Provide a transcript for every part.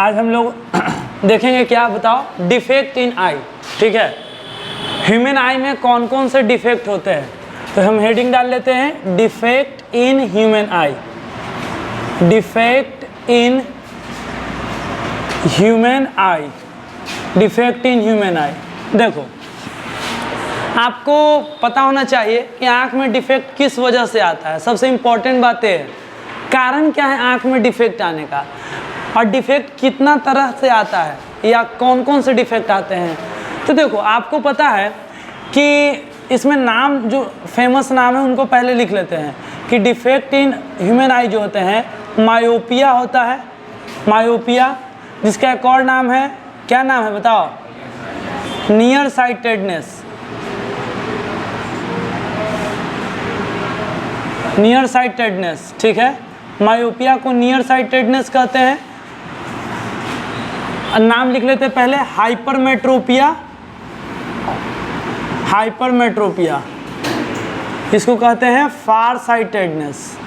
आज हम लोग देखेंगे क्या, बताओ, डिफेक्ट इन आई। ठीक है, ह्यूमन आई में कौन कौन से डिफेक्ट होते हैं। तो हम हेडिंग डाल लेते हैं defect in human I. Defect in human I, defect in human आई। देखो, आपको पता होना चाहिए कि आँख में डिफेक्ट किस वजह से आता है। सबसे इम्पॉर्टेंट बात है कारण क्या है आँख में डिफेक्ट आने का, और डिफेक्ट कितना तरह से आता है या कौन कौन से डिफेक्ट आते हैं। तो देखो, आपको पता है कि इसमें नाम जो फेमस नाम है उनको पहले लिख लेते हैं कि डिफेक्ट इन ह्यूमन आई जो होते हैं, मायोपिया होता है, मायोपिया, जिसका एक और नाम है, क्या नाम है बताओ, नियर साइटेडनेस। नियर साइटेडनेस, ठीक है, मायोपिया को नियर साइटेडनेस कहते हैं। नाम लिख लेते हैं पहले, हाइपरमेट्रोपिया, हाइपरमेट्रोपिया, इसको कहते हैं फार साइटेडनेस।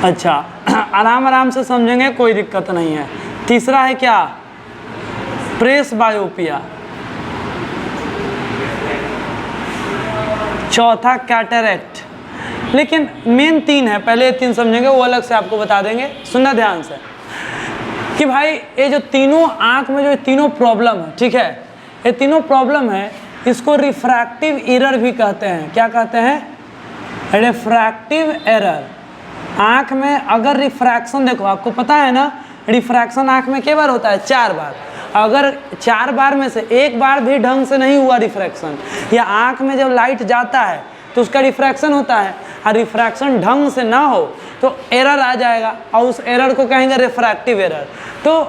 अच्छा, आराम आराम से समझेंगे, कोई दिक्कत नहीं है। तीसरा है क्या, प्रेस बायोपिया। चौथा कैटरेक्ट। लेकिन मेन तीन है, पहले तीन समझेंगे, वो अलग से आपको बता देंगे। सुनना ध्यान से कि भाई ये जो तीनों आँख में जो तीनों प्रॉब्लम है, ठीक है, ये तीनों प्रॉब्लम है, इसको रिफ्रैक्टिव एरर भी कहते हैं। क्या कहते हैं, रिफ्रैक्टिव एरर। आँख में अगर रिफ्रैक्शन, देखो आपको पता है ना, रिफ्रैक्शन आँख में कितनी बार होता है, 4 बार। अगर 4 बार में से एक बार भी ढंग से नहीं हुआ रिफ्रैक्शन, या आँख में जब लाइट जाता है तो उसका रिफ्रैक्शन होता है, और रिफ्रैक्शन ढंग से ना हो तो एरर आ जाएगा, और उस एरर को कहेंगे रिफ्रैक्टिव एरर। तो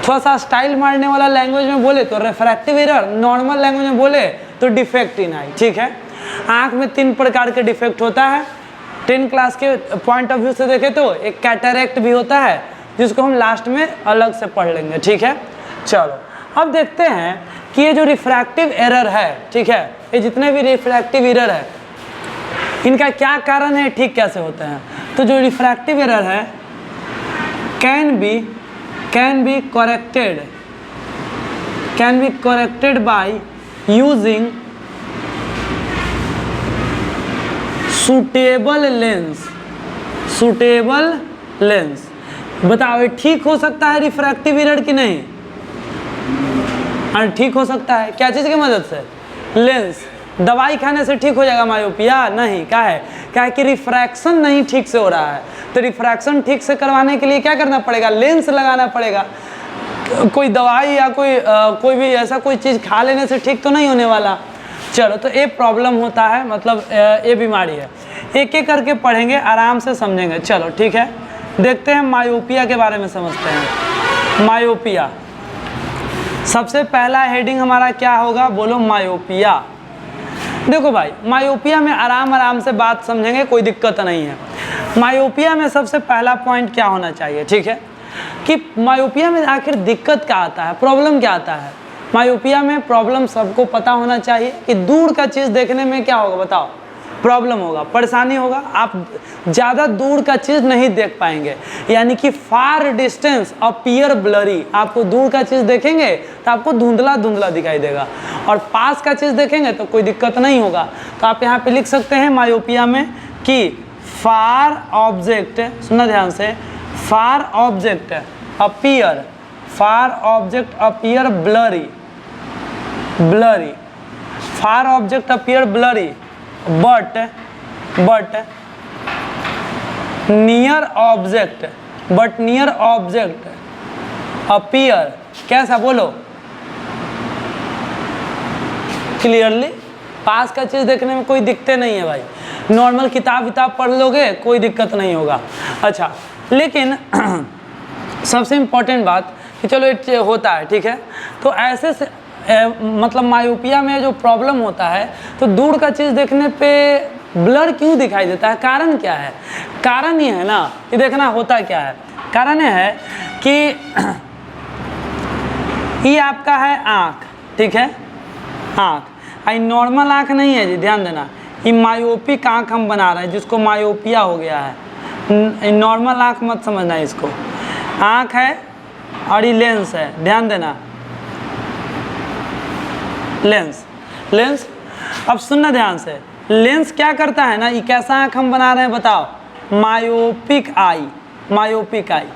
थोड़ा सा स्टाइल मारने वाला लैंग्वेज में बोले तो रिफ्रैक्टिव एरर, नॉर्मल लैंग्वेज में बोले तो डिफेक्ट इन आई। ठीक है, आँख में 3 प्रकार के डिफेक्ट होता है। 10 क्लास के पॉइंट ऑफ व्यू से देखें तो एक कैटरेक्ट भी होता है, जिसको हम लास्ट में अलग से पढ़ लेंगे। ठीक है, चलो अब देखते हैं कि ये जो रिफ्रैक्टिव एरर है, ठीक है, ये जितने भी रिफ्रैक्टिव एरर है इनका क्या कारण है, ठीक कैसे होते हैं। तो जो रिफ्रैक्टिव एरर है can be corrected by using suitable lens. बताओ, ये ठीक हो सकता है रिफ्रैक्टिव एरर कि नहीं? हाँ, ठीक हो सकता है। क्या चीज़ की मदद से? लेंस। दवाई खाने से ठीक हो जाएगा मायोपिया? नहीं। क्या है कि रिफ्रैक्शन नहीं ठीक से हो रहा है। तो रिफ्रैक्शन ठीक से करवाने के लिए क्या करना पड़ेगा, लेंस लगाना पड़ेगा। कोई दवाई या कोई भी ऐसा कोई चीज़ खा लेने से ठीक तो नहीं होने वाला। चलो, तो ये प्रॉब्लम होता है, मतलब ये बीमारी है। एक एक करके पढ़ेंगे, आराम से समझेंगे। चलो ठीक है, देखते हैं मायोपिया के बारे में समझते हैं। मायोपिया, सबसे पहला हेडिंग हमारा क्या होगा, बोलो, मायोपिया। देखो भाई, मायोपिया में आराम से बात समझेंगे, कोई दिक्कत नहीं है। मायोपिया में सबसे पहला पॉइंट क्या होना चाहिए, ठीक है, कि मायोपिया में आखिर दिक्कत क्या आता है, प्रॉब्लम क्या आता है। मायोपिया में प्रॉब्लम सबको पता होना चाहिए कि दूर का चीज़ देखने में क्या होगा, बताओ, प्रॉब्लम होगा, परेशानी होगा। आप ज़्यादा दूर का चीज़ नहीं देख पाएंगे, यानी कि फार डिस्टेंस अपीयर ब्लरी। आपको दूर का चीज़ देखेंगे तो आपको धुंधला धुंधला दिखाई देगा, और पास का चीज़ देखेंगे तो कोई दिक्कत नहीं होगा। तो आप यहाँ पे लिख सकते हैं मायोपिया में कि फार ऑब्जेक्ट, सुनना ध्यान से, far object appear blurry, far object appear blurry, but near object appear, कैसा, बोलो क्लियरली। पास का चीज़ देखने में कोई दिक्कत नहीं है भाई, नॉर्मल किताब पढ़ लोगे, कोई दिक्कत नहीं होगा। अच्छा, लेकिन सबसे इम्पोर्टेंट बात कि चलो ये होता है, ठीक है, तो ऐसे से मतलब मायोपिया में जो प्रॉब्लम होता है, तो दूर का चीज़ देखने पे ब्लर क्यों दिखाई देता है, कारण क्या है। कारण ये है ना, ये देखना होता क्या है। कारण ये है कि ये आपका है आँख, ठीक है, आँख, आई नॉर्मल आँख नहीं है जी, ध्यान देना, ये मायोपिक आँख हम बना रहे हैं, जिसको मायोपिया हो गया है। नॉर्मल आँख मत समझना इसको। आँख है और ये लेंस है, ध्यान देना, लेंस, लेंस। अब सुनना ध्यान से, लेंस क्या करता है ना, ये कैसा आँख हम बना रहे हैं बताओ, मायोपिक आई, मायोपिक आई।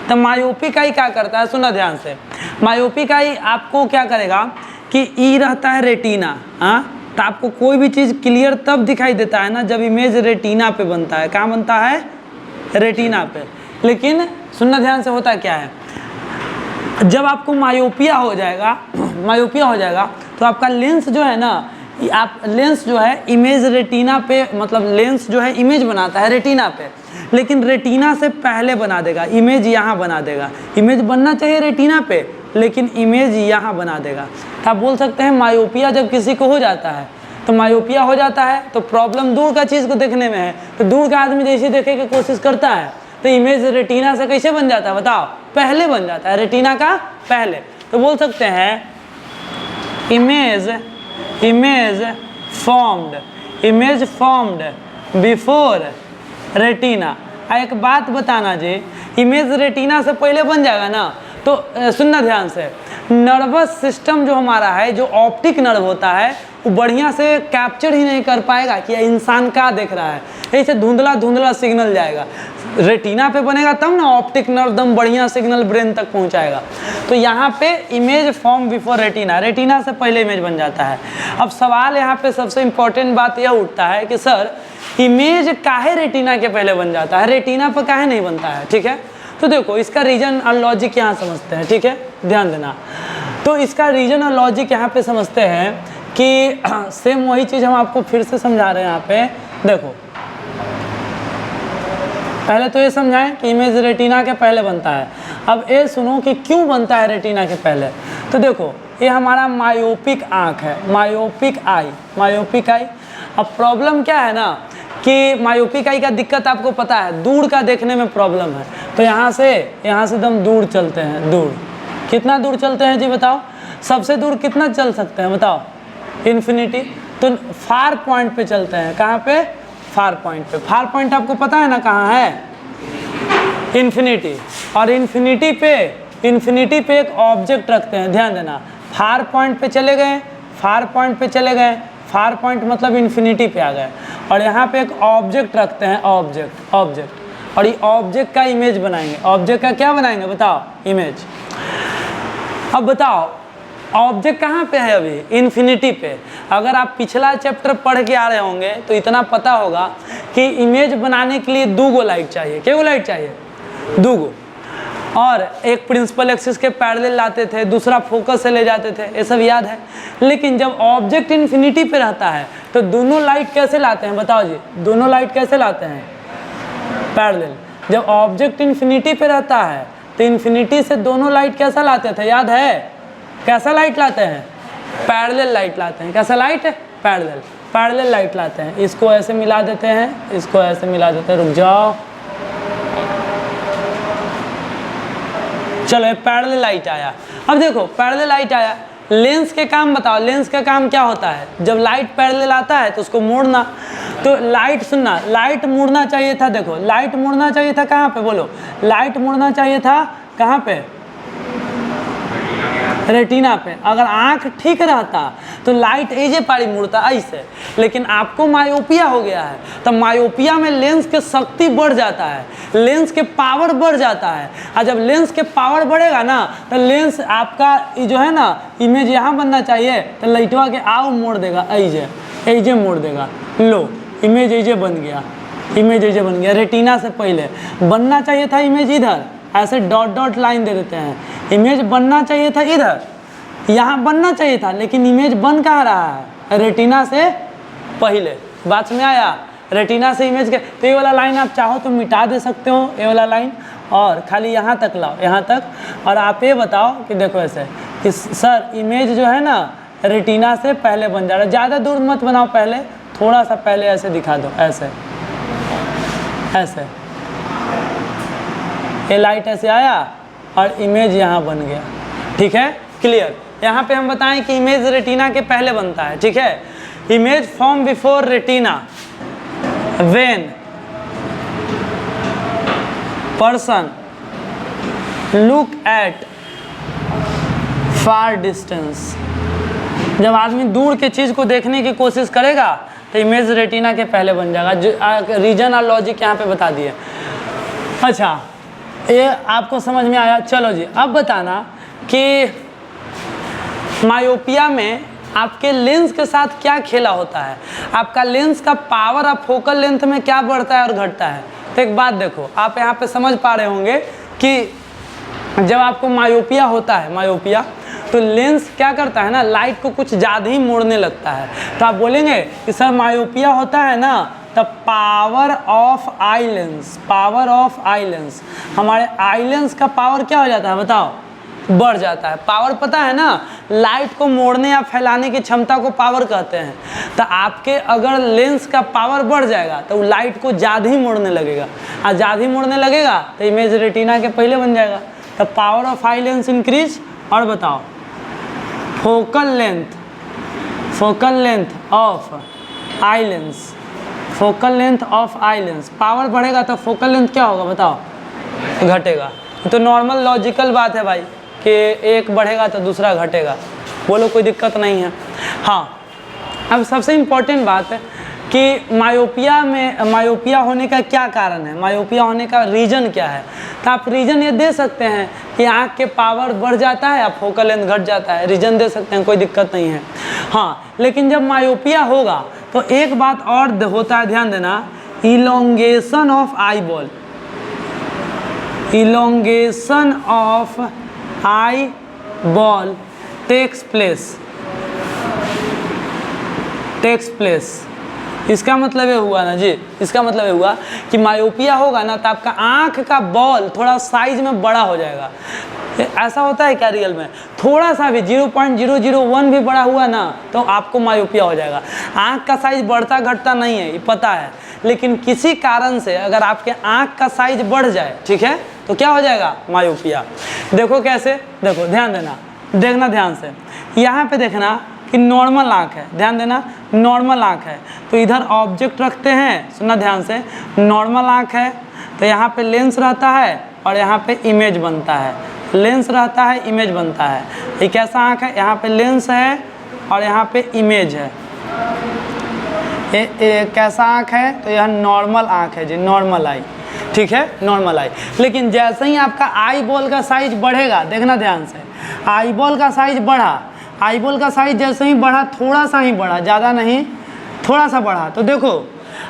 तो मायोपिक आई क्या करता है, सुनना ध्यान से, मायोपिक आई आपको क्या करेगा कि ई रहता है रेटिना, हाँ, तो आपको कोई भी चीज़ क्लियर तब दिखाई देता है ना जब इमेज रेटिना पे बनता है। कहाँ बनता है, रेटिना पे। लेकिन सुनना ध्यान से, होता क्या है, जब आपको मायोपिया हो जाएगा, मायोपिया हो जाएगा तो आपका लेंस जो है ना, आप लेंस जो है इमेज रेटिना पे, मतलब लेंस जो है इमेज बनाता है रेटिना पे, लेकिन रेटिना से पहले बना देगा, इमेज यहाँ बना देगा। इमेज बनना चाहिए रेटिना पे, लेकिन इमेज यहाँ बना देगा। तो आप बोल सकते हैं मायोपिया जब किसी को हो जाता है, तो मायोपिया हो जाता है तो प्रॉब्लम दूर का चीज़ को देखने में है, तो दूर का आदमी जैसे देखे की कोशिश करता है, तो इमेज रेटिना से कैसे बन जाता है बताओ, पहले बन जाता है, रेटिना का पहले। तो बोल सकते हैं इमेज फॉर्म्ड बिफोर रेटिना। एक बात बताना जी, इमेज रेटिना से पहले बन जाएगा ना, तो सुनना ध्यान से, नर्वस सिस्टम जो हमारा है, जो ऑप्टिक नर्व होता है, वो बढ़िया से कैप्चर ही नहीं कर पाएगा कि इंसान क्या देख रहा है, ऐसे धुंधला धुंधला सिग्नल जाएगा। रेटिना पे बनेगा तब ना ऑप्टिक नर्व दम बढ़िया सिग्नल ब्रेन तक पहुंचाएगा। तो यहाँ पे image form before retina, retina से पहले इमेज बन जाता है। अब सवाल यहाँ पे सबसे इम्पोर्टेंट बात यह उठता है कि सर इमेज काहे रेटिना के पहले बन जाता है, रेटिना पर काहे नहीं बनता है, ठीक है। तो देखो इसका रीजन और लॉजिक यहाँ समझते हैं, ठीक है, ध्यान देना। तो इसका रीजन और लॉजिक यहाँ पे समझते हैं कि सेम वही चीज़ हम आपको फिर से समझा रहे हैं यहाँ पे। देखो पहले तो ये समझाएं कि इमेज रेटिना के पहले बनता है। अब ये सुनो कि क्यों बनता है रेटिना के पहले। तो देखो ये हमारा मायोपिक आँख है, मायोपिक आई, मायोपिक आई। अब प्रॉब्लम क्या है ना कि मायोपिक आई का दिक्कत आपको पता है, दूर का देखने में प्रॉब्लम है। तो यहाँ से एकदम दूर चलते हैं, दूर कितना दूर चलते हैं जी बताओ, सबसे दूर कितना चल सकते हैं बताओ, इन्फिनिटी। तो फार पॉइंट पे चलते हैं, कहाँ पे, फार पॉइंट पे। फार पॉइंट आपको पता है ना कहाँ है, इन्फिनिटी। और इन्फिनिटी पे एक ऑब्जेक्ट रखते हैं, ध्यान देना, फार पॉइंट पे चले गए, फार पॉइंट पे चले गए, फार पॉइंट मतलब इन्फिनिटी पे आ गए, और यहाँ पे एक ऑब्जेक्ट रखते हैं, ऑब्जेक्ट, और ये ऑब्जेक्ट का इमेज बनाएंगे। ऑब्जेक्ट का क्या बनाएंगे बताओ, इमेज। अब बताओ ऑब्जेक्ट कहाँ पे है अभी, इन्फिनिटी पे। अगर आप पिछला चैप्टर पढ़ के आ रहे होंगे तो इतना पता होगा कि इमेज बनाने के लिए 2 लाइट चाहिए। क्या लाइट चाहिए, 2, और एक प्रिंसिपल एक्सिस के पैरेलल लाते थे, दूसरा फोकस से ले जाते थे, ये सब याद है। लेकिन जब ऑब्जेक्ट इन्फिनिटी पे रहता है तो दोनों लाइट कैसे लाते हैं बताओ जी, दोनों लाइट कैसे लाते हैं, पैरेलल। जब ऑब्जेक्ट इन्फिनिटी पे रहता है तो इन्फिनिटी से दोनों लाइट कैसा लाते थे, याद है, कैसा लाइट लाते हैं, पैरेलल लाइट लाते हैं। कैसा लाइट है, पैरेलल लाइट लाते हैं। इसको ऐसे मिला देते हैं, इसको ऐसे मिला देते हैं, रुक जाओ, चलो पैरेलल लाइट आया। अब देखो पैरेलल लाइट आया, लेंस के काम बताओ, लेंस का काम क्या होता है, जब लाइट पैरेलल आता है तो उसको मोड़ना। तो लाइट सुनना, लाइट मुड़ना चाहिए था, देखो लाइट मुड़ना चाहिए था कहाँ पे बोलो, लाइट मुड़ना चाहिए था कहाँ पे, रेटिना पे। अगर आँख ठीक रहता तो लाइट एजे पारी मुड़ता ऐसे, लेकिन आपको मायोपिया हो गया है, तो मायोपिया में लेंस के शक्ति बढ़ जाता है, लेंस के पावर बढ़ जाता है। और जब लेंस के पावर बढ़ेगा ना तो लेंस आपका जो है ना इमेज यहाँ बनना चाहिए, तो लाइटवा के आओ मोड़ देगा, ऐजे मोड़ देगा, लो इमेज ऐजे बन गया, इमेज ऐजे बन गया। रेटिना से पहले बनना चाहिए था इमेज इधर, ऐसे डॉट डॉट लाइन दे देते हैं, इमेज बनना चाहिए था इधर, यहाँ बनना चाहिए था, लेकिन इमेज बन कहाँ रहा है, रेटिना से पहले। बात में आया, रेटिना से इमेज के। तो ये वाला लाइन आप चाहो तो मिटा दे सकते हो, ये वाला लाइन, और खाली यहाँ तक लाओ, यहाँ तक। और आप ये बताओ कि देखो ऐसे कि सर इमेज जो है ना रेटिना से पहले बन जा रहा है, ज़्यादा दूर मत बनाओ, पहले थोड़ा सा पहले ऐसे दिखा दो, ऐसे ऐसे, ये लाइट ऐसे आया और इमेज यहाँ बन गया, ठीक है, क्लियर। यहाँ पे हम बताएं कि इमेज रेटिना के पहले बनता है, ठीक है। Image form before retina when person look at far distance. जब आदमी दूर के चीज़ को देखने की कोशिश करेगा तो इमेज रेटिना के पहले बन जाएगा। रीजन और लॉजिक यहाँ पे बता दिए। अच्छा, ये आपको समझ में आया। चलो जी, अब बताना कि मायोपिया में आपके लेंस के साथ क्या खेला होता है। आपका लेंस का पावर और फोकल लेंथ में क्या बढ़ता है और घटता है। तो एक बात देखो, आप यहाँ पे समझ पा रहे होंगे कि जब आपको मायोपिया होता है, मायोपिया, तो लेंस क्या करता है ना, लाइट को कुछ ज़्यादा ही मोड़ने लगता है। तो आप बोलेंगे कि सर मायोपिया होता है ना, तब power of eye lens, power of eye lens, हमारे आई लेंस का पावर क्या हो जाता है बताओ, बढ़ जाता है। पावर पता है ना, लाइट को मोड़ने या फैलाने की क्षमता को पावर कहते हैं। तो आपके अगर लेंस का पावर बढ़ जाएगा तो लाइट को ज़्यादा ही मोड़ने लगेगा, और ज़्यादा ही मोड़ने लगेगा तो इमेज रेटिना के पहले बन जाएगा। तो power of eye lens increase. और बताओ focal length, focal length of eye lens, focal length of eye lens, power बढ़ेगा तो फोकल लेंथ क्या होगा बताओ, घटेगा। तो नॉर्मल लॉजिकल बात है भाई कि एक बढ़ेगा तो दूसरा घटेगा, बोलो कोई दिक्कत नहीं है। हाँ, अब सबसे इम्पोर्टेंट बात है कि मायोपिया में, मायोपिया होने का क्या कारण है, मायोपिया होने का रीज़न क्या है। तो आप रीज़न ये दे सकते हैं कि आँख के पावर बढ़ जाता है या फोकल लेंथ घट जाता है, रीज़न दे सकते हैं, कोई दिक्कत नहीं है। हाँ, लेकिन जब मायोपिया होगा तो एक बात और होता है, ध्यान देना, elongation of eye ball, elongation of eye ball takes place, takes place. इसका मतलब ये हुआ ना जी, इसका मतलब ये हुआ कि मायोपिया होगा ना तो आपका आँख का बॉल थोड़ा साइज में बड़ा हो जाएगा। ऐसा होता है क्या रियल में, थोड़ा सा भी 0.001 भी बड़ा हुआ ना तो आपको मायोपिया हो जाएगा। आँख का साइज बढ़ता घटता नहीं है, ये पता है, लेकिन किसी कारण से अगर आपके आँख का साइज बढ़ जाए, ठीक है, तो क्या हो जाएगा, मायोपिया। देखो कैसे, देखो ध्यान देना, देखना ध्यान से, यहाँ पे देखना कि नॉर्मल आँख है, ध्यान देना, नॉर्मल आँख है तो इधर ऑब्जेक्ट रखते हैं, सुनना ध्यान से, नॉर्मल आँख है तो यहाँ पे लेंस रहता है और यहाँ पे इमेज बनता है, लेंस रहता है, इमेज बनता है। ये कैसा आँख है, यहाँ पे लेंस है और यहाँ पे इमेज है। ये कैसा आँख है, तो यह नॉर्मल आँख है जी, नॉर्मल आई, ठीक है, नॉर्मल आई। लेकिन जैसे ही आपका आई बॉल का साइज बढ़ेगा, देखना ध्यान से, आई बॉल का साइज बढ़ा, आई बॉल का साइज जैसे ही बढ़ा, थोड़ा सा ही बढ़ा, ज़्यादा नहीं, थोड़ा सा बढ़ा, तो देखो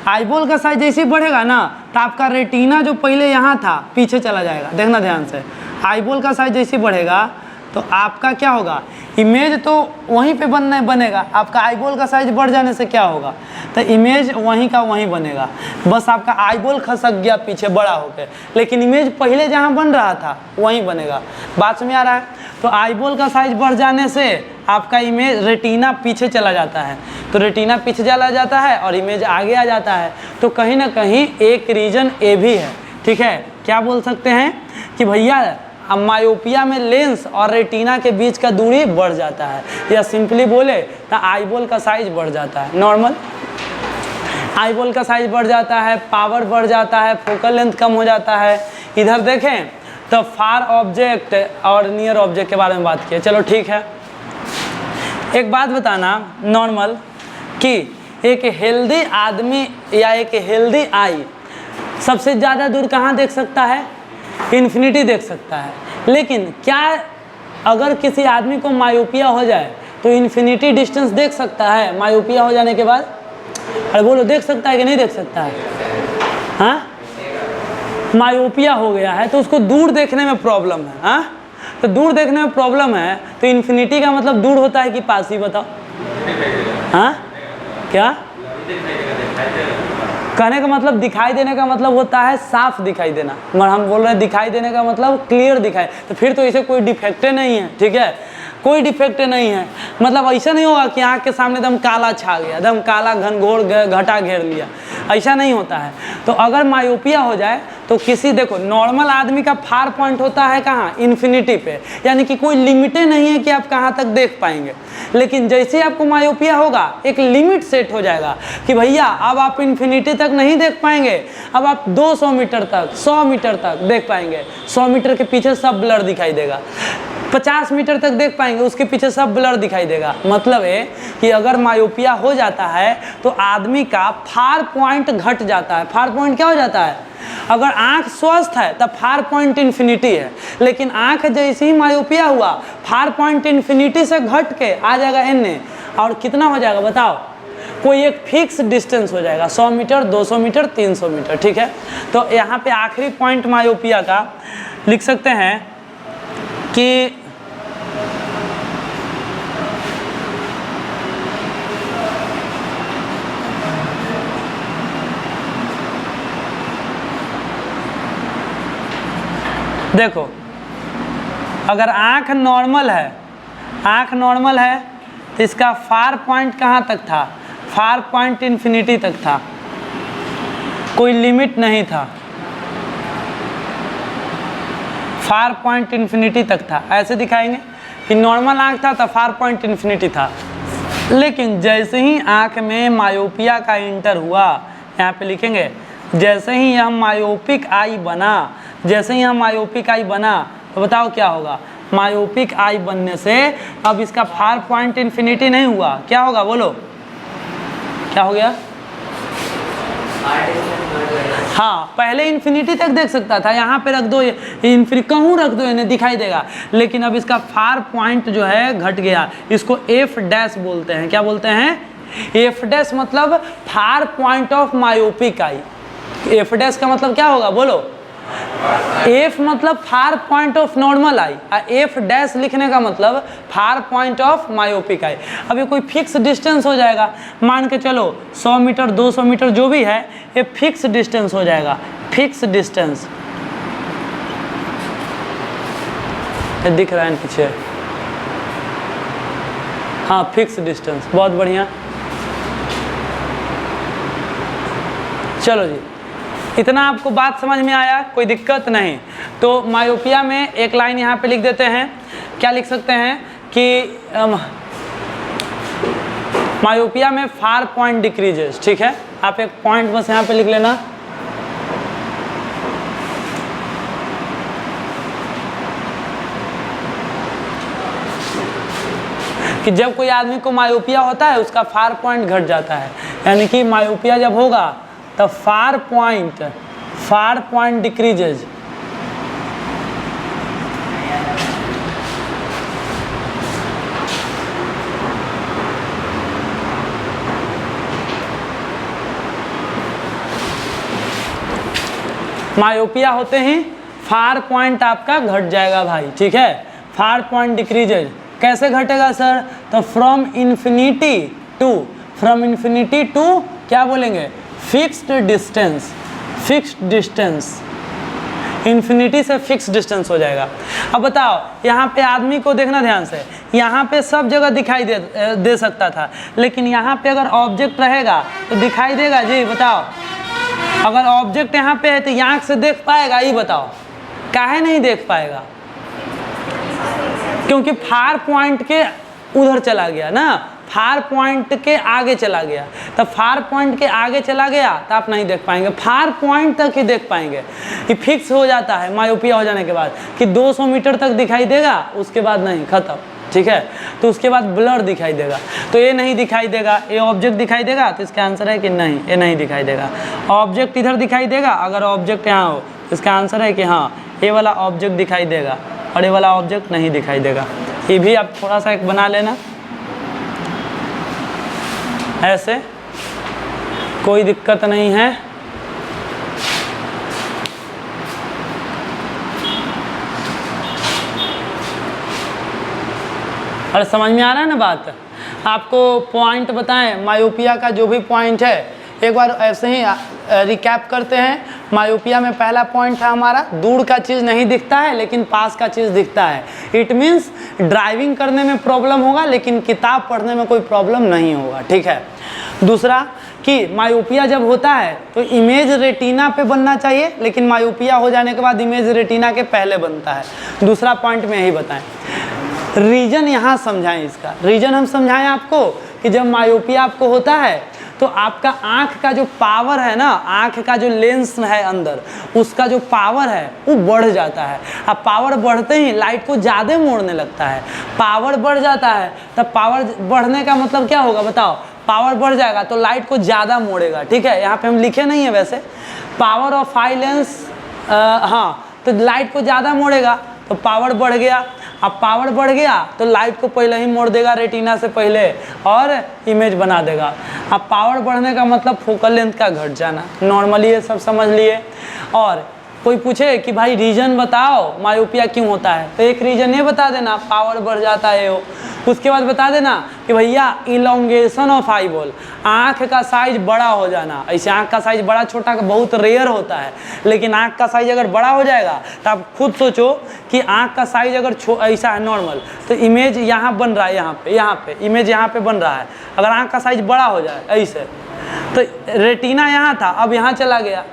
आई बॉल का साइज जैसे ही बढ़ेगा ना तो आपका रेटिना जो पहले यहाँ था पीछे चला जाएगा। देखना ध्यान से, आई बॉल का साइज जैसे ही बढ़ेगा तो आपका क्या होगा, इमेज तो वहीं पे बनेगा। आपका आई बॉल का साइज बढ़ जाने से क्या होगा, तो इमेज वहीं का वहीं बनेगा, बस आपका आई बॉल खसक गया पीछे बड़ा होकर, लेकिन इमेज पहले जहाँ बन रहा था वहीं बनेगा। बात में आ रहा है। तो आई बॉल का साइज बढ़ जाने से आपका इमेज, रेटिना पीछे चला जाता है, तो रेटिना पीछे चला जाता है और इमेज आगे आ जाता है। तो कहीं ना कहीं एक रीज़न ये भी है, ठीक है। क्या बोल सकते हैं कि भैया मायोपिया में लेंस और रेटिना के बीच का दूरी बढ़ जाता है, या सिंपली बोले तो आई बॉल का साइज बढ़ जाता है। नॉर्मल आई बॉल का साइज बढ़ जाता है, पावर बढ़ जाता है, फोकल लेंथ कम हो जाता है। इधर देखें तो फार ऑब्जेक्ट और नियर ऑब्जेक्ट के बारे में बात किए, चलो ठीक है। एक बात बताना नॉर्मल कि एक हेल्दी आदमी या एक हेल्दी आई सबसे ज़्यादा दूर कहाँ देख सकता है, इन्फिनिटी देख सकता है। लेकिन क्या अगर किसी आदमी को मायोपिया हो जाए तो इन्फिनिटी डिस्टेंस देख सकता है मायोपिया हो जाने के बाद? अरे बोलो, देख सकता है कि नहीं देख सकता है? हाँ, मायोपिया हो गया है तो उसको दूर देखने में प्रॉब्लम है। हाँ, तो दूर देखने में प्रॉब्लम है तो इन्फिनिटी का मतलब दूर होता है कि पास ही, बताओ। हाँ, क्या कहने का मतलब, दिखाई देने का मतलब होता है साफ दिखाई देना, मगर हम बोल रहे हैं दिखाई देने का मतलब क्लियर दिखाई, तो फिर तो इसे कोई डिफेक्ट नहीं है, ठीक है, कोई डिफेक्ट नहीं है। मतलब ऐसा नहीं होगा कि आँख के सामने एकदम काला छा गया, एकदम काला घनघोर घटा घेर लिया, ऐसा नहीं होता है। तो अगर मायोपिया हो जाए तो किसी देखो नॉर्मल आदमी का फार पॉइंट होता है कहाँ, इन्फिनिटी पे, यानी कि कोई लिमिट नहीं है कि आप कहाँ तक देख पाएंगे। लेकिन जैसे आपको मायोपिया होगा एक लिमिट सेट हो जाएगा कि भैया अब आप इन्फिनिटी तक नहीं देख पाएंगे, अब आप 200 मीटर तक 100 मीटर तक देख पाएंगे, 100 मीटर के पीछे सब ब्लर दिखाई देगा, 50 मीटर तक देख पाएंगे, उसके पीछे सब ब्लर दिखाई देगा। मतलब है कि अगर मायोपिया हो जाता है तो आदमी का फार पॉइंट घट जाता है। फार पॉइंट क्या हो जाता है, अगर आंख स्वस्थ है तब फार पॉइंट इन्फिनिटी है, लेकिन आंख जैसे ही मायोपिया हुआ फार पॉइंट इन्फिनिटी से घट के आ जाएगा एन, और कितना हो जाएगा बताओ, कोई एक फिक्स डिस्टेंस हो जाएगा, 100 मीटर 200 मीटर 300 मीटर, ठीक है। तो यहाँ पे आखिरी पॉइंट मायोपिया का लिख सकते हैं कि देखो अगर आँख नॉर्मल है, आँख नॉर्मल है तो इसका फार पॉइंट कहाँ तक था, फार पॉइंट इन्फिनिटी तक था, कोई लिमिट नहीं था, फार पॉइंट इन्फिनिटी तक था। ऐसे दिखाएंगे कि नॉर्मल आँख था तो फार पॉइंट इन्फिनिटी था, लेकिन जैसे ही आँख में मायोपिया का इंटर हुआ, यहाँ पे लिखेंगे जैसे ही यह मायोपिक आई बना, जैसे ही हम मायोपिक आई बना तो बताओ क्या होगा, मायोपिक आई बनने से अब इसका फार पॉइंट इन्फिनिटी नहीं हुआ, क्या होगा बोलो, क्या हो गया, हाँ पहले इन्फिनिटी तक देख सकता था, यहाँ पे रख दो इन्फिनिटी, कहूँ रख दो इन्हें दिखाई देगा, लेकिन अब इसका फार पॉइंट जो है घट गया। इसको एफ डैश बोलते हैं, क्या बोलते हैं, एफ डैश मतलब far point of myopic eye. F dash का मतलब क्या होगा बोलो, एफ मतलब far point of normal I, F dash लिखने का मतलब far point of myopic eye. अब ये कोई फिक्स डिस्टेंस हो जाएगा, मान के चलो 100 मीटर 200 मीटर जो भी है ये फिक्स डिस्टेंस हो जाएगा, फिक्स डिस्टेंस दिख रहा है पीछे, हाँ फिक्स डिस्टेंस, बहुत बढ़िया। चलो जी, इतना आपको बात समझ में आया, कोई दिक्कत नहीं। तो मायोपिया में एक लाइन यहाँ पे लिख देते हैं, क्या लिख सकते हैं कि मायोपिया में फार पॉइंट डिक्रीजेस, ठीक है। आप एक पॉइंट बस यहाँ पे लिख लेना, कि जब कोई आदमी को मायोपिया होता है उसका फार पॉइंट घट जाता है, यानी कि मायोपिया जब होगा तब फार पॉइंट डिक्रीजेज, मायोपिया होते ही फार पॉइंट आपका घट जाएगा भाई, ठीक है। फार पॉइंट डिक्रीजेज कैसे घटेगा सर, तो फ्रॉम इन्फिनिटी टू क्या बोलेंगे, fixed distance, fixed distance, infinity से फिक्स डिस्टेंस हो जाएगा। अब बताओ यहाँ पे आदमी को देखना ध्यान से, यहाँ पे सब जगह दिखाई दे सकता था, लेकिन यहाँ पे अगर ऑब्जेक्ट रहेगा तो दिखाई देगा जी, बताओ। अगर ऑब्जेक्ट यहाँ पे है तो आँख से देख पाएगा, ये बताओ, काहे नहीं देख पाएगा, क्योंकि फार पॉइंट के उधर चला गया ना, फार पॉइंट के आगे चला गया, तब फार पॉइंट के आगे चला गया तो आप नहीं देख पाएंगे, फार पॉइंट तक ही देख पाएंगे। ये फिक्स हो जाता है मायोपिया हो जाने के बाद कि 200 मीटर तक दिखाई देगा, उसके बाद नहीं, खत्म, ठीक है। तो उसके बाद ब्लर दिखाई देगा, तो ये नहीं दिखाई देगा, ये ऑब्जेक्ट दिखाई देगा, तो इसका आंसर है कि नहीं, ये नहीं दिखाई देगा। ऑब्जेक्ट इधर दिखाई देगा, अगर ऑब्जेक्ट यहाँ हो इसका आंसर है कि हाँ ये वाला ऑब्जेक्ट दिखाई देगा और ये वाला ऑब्जेक्ट नहीं दिखाई देगा। ये भी आप थोड़ा सा एक बना लेना, ऐसे कोई दिक्कत नहीं है। और समझ में आ रहा है ना बात, आपको पॉइंट बताएं मायोपिया का जो भी पॉइंट है, एक बार ऐसे ही रिकैप करते हैं। मायोपिया में पहला पॉइंट था हमारा, दूर का चीज़ नहीं दिखता है लेकिन पास का चीज़ दिखता है। इट मीन्स ड्राइविंग करने में प्रॉब्लम होगा लेकिन किताब पढ़ने में कोई प्रॉब्लम नहीं होगा, ठीक है। दूसरा कि मायोपिया जब होता है तो इमेज रेटिना पे बनना चाहिए, लेकिन मायोपिया हो जाने के बाद इमेज रेटिना के पहले बनता है। दूसरा पॉइंट में यही बताएं, रीजन यहाँ समझाएं, इसका रीजन हम समझाएं आपको कि जब मायोपिया आपको होता है तो आपका आँख का जो पावर है ना, आँख का जो लेंस है अंदर, उसका जो पावर है वो बढ़ जाता है। अब पावर बढ़ते ही लाइट को ज़्यादा मोड़ने लगता है, पावर बढ़ जाता है, तब पावर बढ़ने का मतलब क्या होगा बताओ, पावर बढ़ जाएगा तो लाइट को ज़्यादा मोड़ेगा। ठीक है, यहाँ पे हम लिखे नहीं है वैसे, पावर ऑफ आई लेंस, हाँ, तो लाइट को ज़्यादा मोड़ेगा तो पावर बढ़ गया। अब पावर बढ़ गया तो लाइट को पहले ही मोड़ देगा रेटिना से पहले और इमेज बना देगा। अब पावर बढ़ने का मतलब फोकल लेंथ का घट जाना, नॉर्मली ये सब समझ लिए। और कोई पूछे कि भाई रीजन बताओ मायोपिया क्यों होता है, तो एक रीजन ये बता देना, पावर बढ़ जाता है वो। उसके बाद बता देना कि भैया इलोंगेशन ऑफ आई बॉल, आँख का साइज बड़ा हो जाना। ऐसे आँख का साइज बड़ा छोटा बहुत रेयर होता है, लेकिन आँख का साइज अगर बड़ा हो जाएगा तो आप खुद सोचो कि आँख का साइज अगर ऐसा है नॉर्मल, तो इमेज यहाँ बन रहा है, यहाँ पे इमेज यहाँ पे बन रहा है। अगर आँख का साइज बड़ा हो जाए ऐसे, तो रेटिना यहाँ था, अब यहाँ चला गया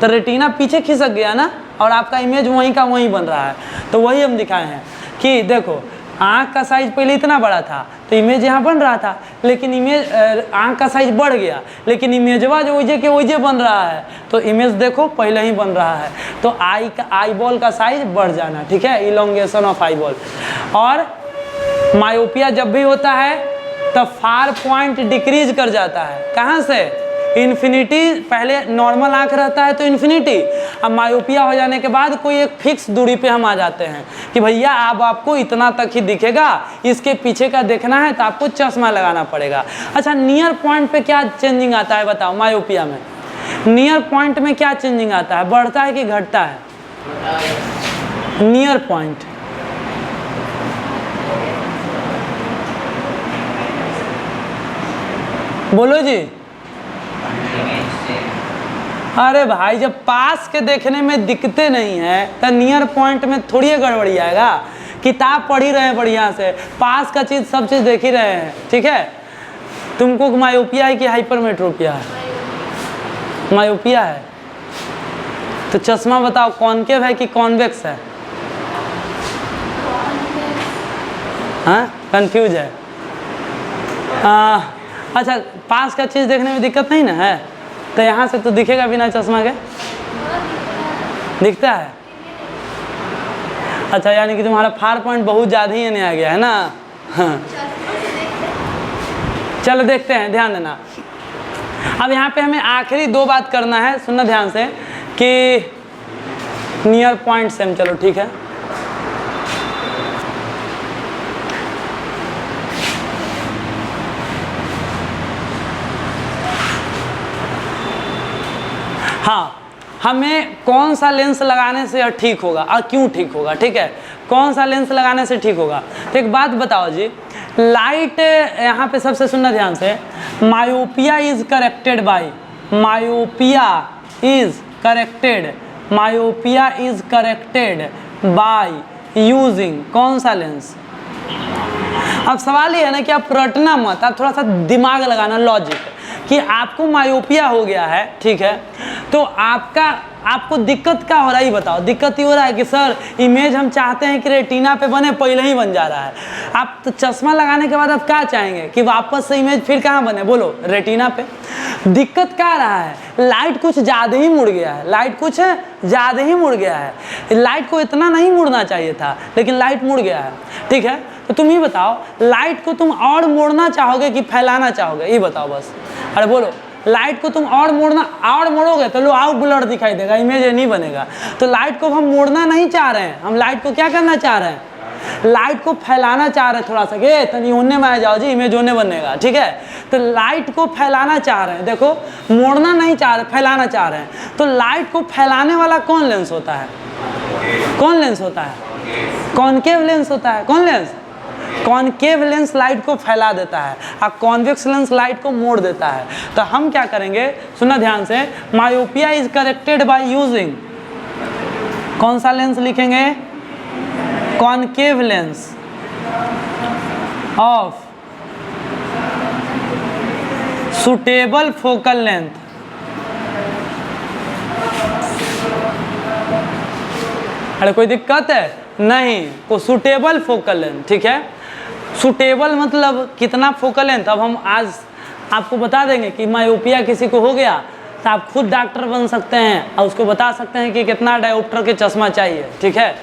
तो रेटिना पीछे खिसक गया ना, और आपका इमेज वहीं का वहीं बन रहा है। तो वही हम दिखाए हैं कि देखो आँख का साइज पहले इतना बड़ा था तो इमेज यहाँ बन रहा था, लेकिन इमेज आँख का साइज बढ़ गया, लेकिन इमेजवा जो ओजे के ओजे बन रहा है, तो इमेज देखो पहले ही बन रहा है, तो आई बॉल का साइज बढ़ जाना। ठीक है, इलोंगेशन ऑफ आई बॉल। और मायोपिया जब भी होता है तब फार पॉइंट डिक्रीज कर जाता है। कहाँ से? इन्फिनिटी, पहले नॉर्मल आँख रहता है तो इन्फिनिटी, अब मायोपिया हो जाने के बाद कोई एक फिक्स दूरी पे हम आ जाते हैं कि भैया अब आपको इतना तक ही दिखेगा, इसके पीछे का देखना है तो आपको चश्मा लगाना पड़ेगा। अच्छा, नियर पॉइंट पे क्या चेंजिंग आता है बताओ मायोपिया में? नियर पॉइंट में क्या चेंजिंग आता है, बढ़ता है कि घटता है? नियर पॉइंट बोलो जी। अरे भाई, जब पास के देखने में दिखते नहीं है तो नियर पॉइंट में थोड़ी गड़बड़ी आएगा। किताब पढ़ ही रहे हैं बढ़िया से, पास का चीज़ सब चीज़ देख ही रहे हैं। ठीक है, तुमको मायोपिया है कि हाइपरमेट्रोपिया है? मायोपिया है तो चश्मा बताओ कॉनकेव है कि कॉन्वेक्स है? हाँ, कंफ्यूज है। अच्छा, पास का चीज़ देखने में दिक्कत नहीं ना है, तो यहाँ से तो दिखेगा बिना चश्मा के? दिखता है। अच्छा, यानी कि तुम्हारा फार पॉइंट बहुत ज़्यादा ही नहीं आ गया है ना? हाँ, चलो देखते हैं, ध्यान देना। अब यहाँ पे हमें आखिरी दो बात करना है, सुनना ध्यान से कि नियर पॉइंट सेम, चलो ठीक है। हाँ, हमें कौन सा लेंस लगाने से ठीक होगा और क्यों ठीक होगा? ठीक है, कौन सा लेंस लगाने से ठीक होगा? तो एक बात बताओ जी, लाइट यहाँ पे सबसे सुनना ध्यान से, myopia is corrected bye, myopia is corrected, myopia is corrected by using कौन सा लेंस? अब सवाल ये है ना कि आप रटना मत, आप थोड़ा सा दिमाग लगाना, लॉजिक, कि आपको मायोपिया हो गया है, ठीक है, तो आपको दिक्कत क्या हो रहा है ये बताओ। दिक्कत ये हो रहा है कि सर इमेज हम चाहते हैं कि रेटिना पे बने, पहले ही बन जा रहा है। आप तो चश्मा लगाने के बाद आप क्या चाहेंगे कि वापस से इमेज फिर कहाँ बने? बोलो, रेटिना पे। दिक्कत क्या रहा है? लाइट कुछ ज़्यादा ही मुड़ गया है, लाइट कुछ ज़्यादा ही मुड़ गया है। लाइट को इतना नहीं मुड़ना चाहिए था, लेकिन लाइट मुड़ गया है। ठीक है, तो तुम ये बताओ, लाइट को तुम और मोड़ना चाहोगे कि फैलाना चाहोगे? ये बताओ बस। अरे बोलो, लाइट को तुम और मोड़ोगे तो लो आउट ब्लर दिखाई देगा, इमेज नहीं बनेगा। तो लाइट को हम मोड़ना नहीं चाह रहे हैं, हम लाइट को क्या करना चाह रहे हैं? लाइट को फैलाना चाह रहे हैं थोड़ा सा, के तनी होने में आ जाओ जी, इमेज होने बनेगा। ठीक है, तो लाइट को फैलाना चाह रहे हैं, देखो मोड़ना नहीं चाह रहे, फैलाना चाह रहे हैं। तो लाइट को फैलाने वाला कौन लेंस होता है? कौन लेंस होता है? कॉनकेव लेंस होता है। कौन लेंस? कॉनकेव लेंस लाइट को फैला देता है और कॉन्वेक्स लेंस लाइट को मोड़ देता है। तो हम क्या करेंगे, सुनना ध्यान से, myopia is corrected by using कौन सा लेंस लिखेंगे? Concave lens of suitable focal length, अरे कोई दिक्कत है नहीं, को सुटेबल फोकल लेंथ, ठीक है। सुटेबल मतलब कितना फोकल लेंथ, अब हम आज आपको बता देंगे कि मायोपिया किसी को हो गया तो आप खुद डॉक्टर बन सकते हैं और उसको बता सकते हैं कि कितना डायोप्टर के चश्मा चाहिए, ठीक है।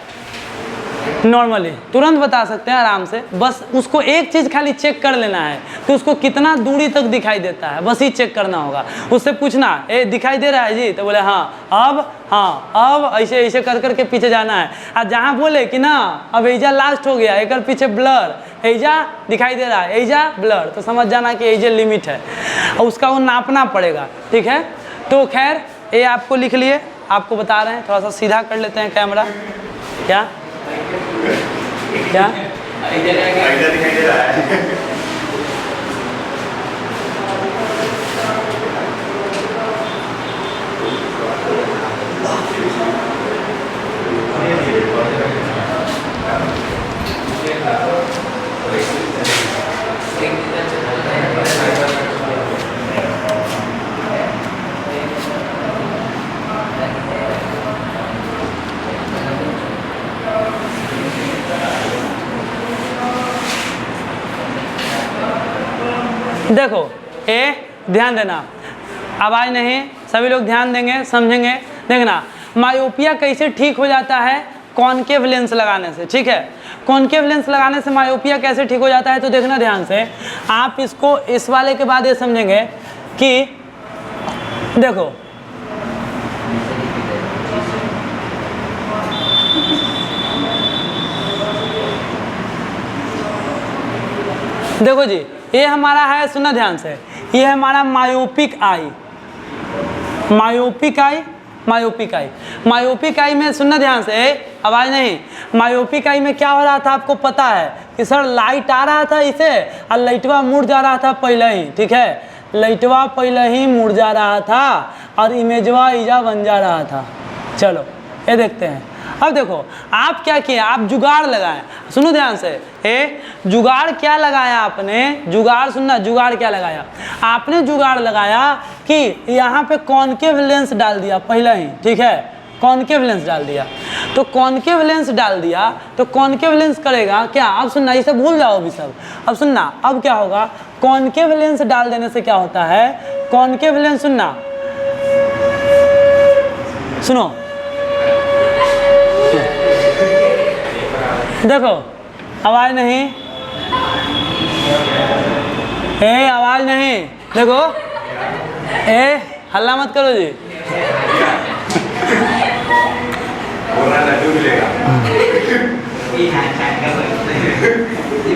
नॉर्मली तुरंत बता सकते हैं आराम से, बस उसको एक चीज़ खाली चेक कर लेना है कि उसको कितना दूरी तक दिखाई देता है, बस ही चेक करना होगा। उससे पूछना, ए दिखाई दे रहा है जी, तो बोले हाँ, अब ऐसे ऐसे कर करके पीछे जाना है। और जहाँ बोले कि ना अब एजा लास्ट हो गया, एक पीछे ब्लर, एजा दिखाई दे रहा है, एजा ब्लर, तो समझ जाना कि एजा लिमिट है और उसका वो नापना पड़ेगा, ठीक है। तो खैर ये आपको लिख लिए, आपको बता रहे हैं, थोड़ा सा सीधा कर लेते हैं कैमरा। क्या क्या दिखाई दे रहा है। देखो ए ध्यान देना, आवाज़ नहीं, सभी लोग ध्यान देंगे, समझेंगे। देखना मायोपिया कैसे ठीक हो जाता है, कॉनकेव लेंस लगाने से, ठीक है। कॉनकेव लेंस लगाने से मायोपिया कैसे ठीक हो जाता है, तो देखना ध्यान से, आप इसको इस वाले के बाद ये समझेंगे कि देखो देखो जी, ये हमारा है, सुनना ध्यान से, ये है हमारा myopic eye, myopic eye, myopic eye. Myopic eye में सुनना ध्यान से, आवाज़ नहीं, मायोपिक आई में क्या हो रहा था आपको पता है कि सर लाइट आ रहा था इसे और लाइटवा मुड़ जा रहा था पहले ही, ठीक है। लाइटवा पहले ही मुड़ जा रहा था और इमेजवा ईजा बन जा रहा था। चलो ये देखते हैं। अब देखो आप क्या किए, आप जुगाड़ लगाए, सुनो ध्यान से, जुगाड़ क्या लगाया आपने, जुगाड़ सुनना, जुगाड़ क्या लगाया आपने, जुगाड़ लगाया कि यहाँ पे कॉनकेव लेंस डाल दिया पहले ही, ठीक है। कॉनकेव लेंस डाल दिया, तो कॉनकेव लेंस डाल दिया तो कॉनकेव लेंस करेगा क्या, अब सुनना, इसे भूल जाओ अभी सब, अब सुनना, अब क्या होगा, कॉनकेव लेंस डाल देने से क्या होता है, कॉनकेव लेंस सुनना, सुनो देखो, आवाज़ नहीं, आवाज़ नहीं, देखो हल्ला मत करो जी।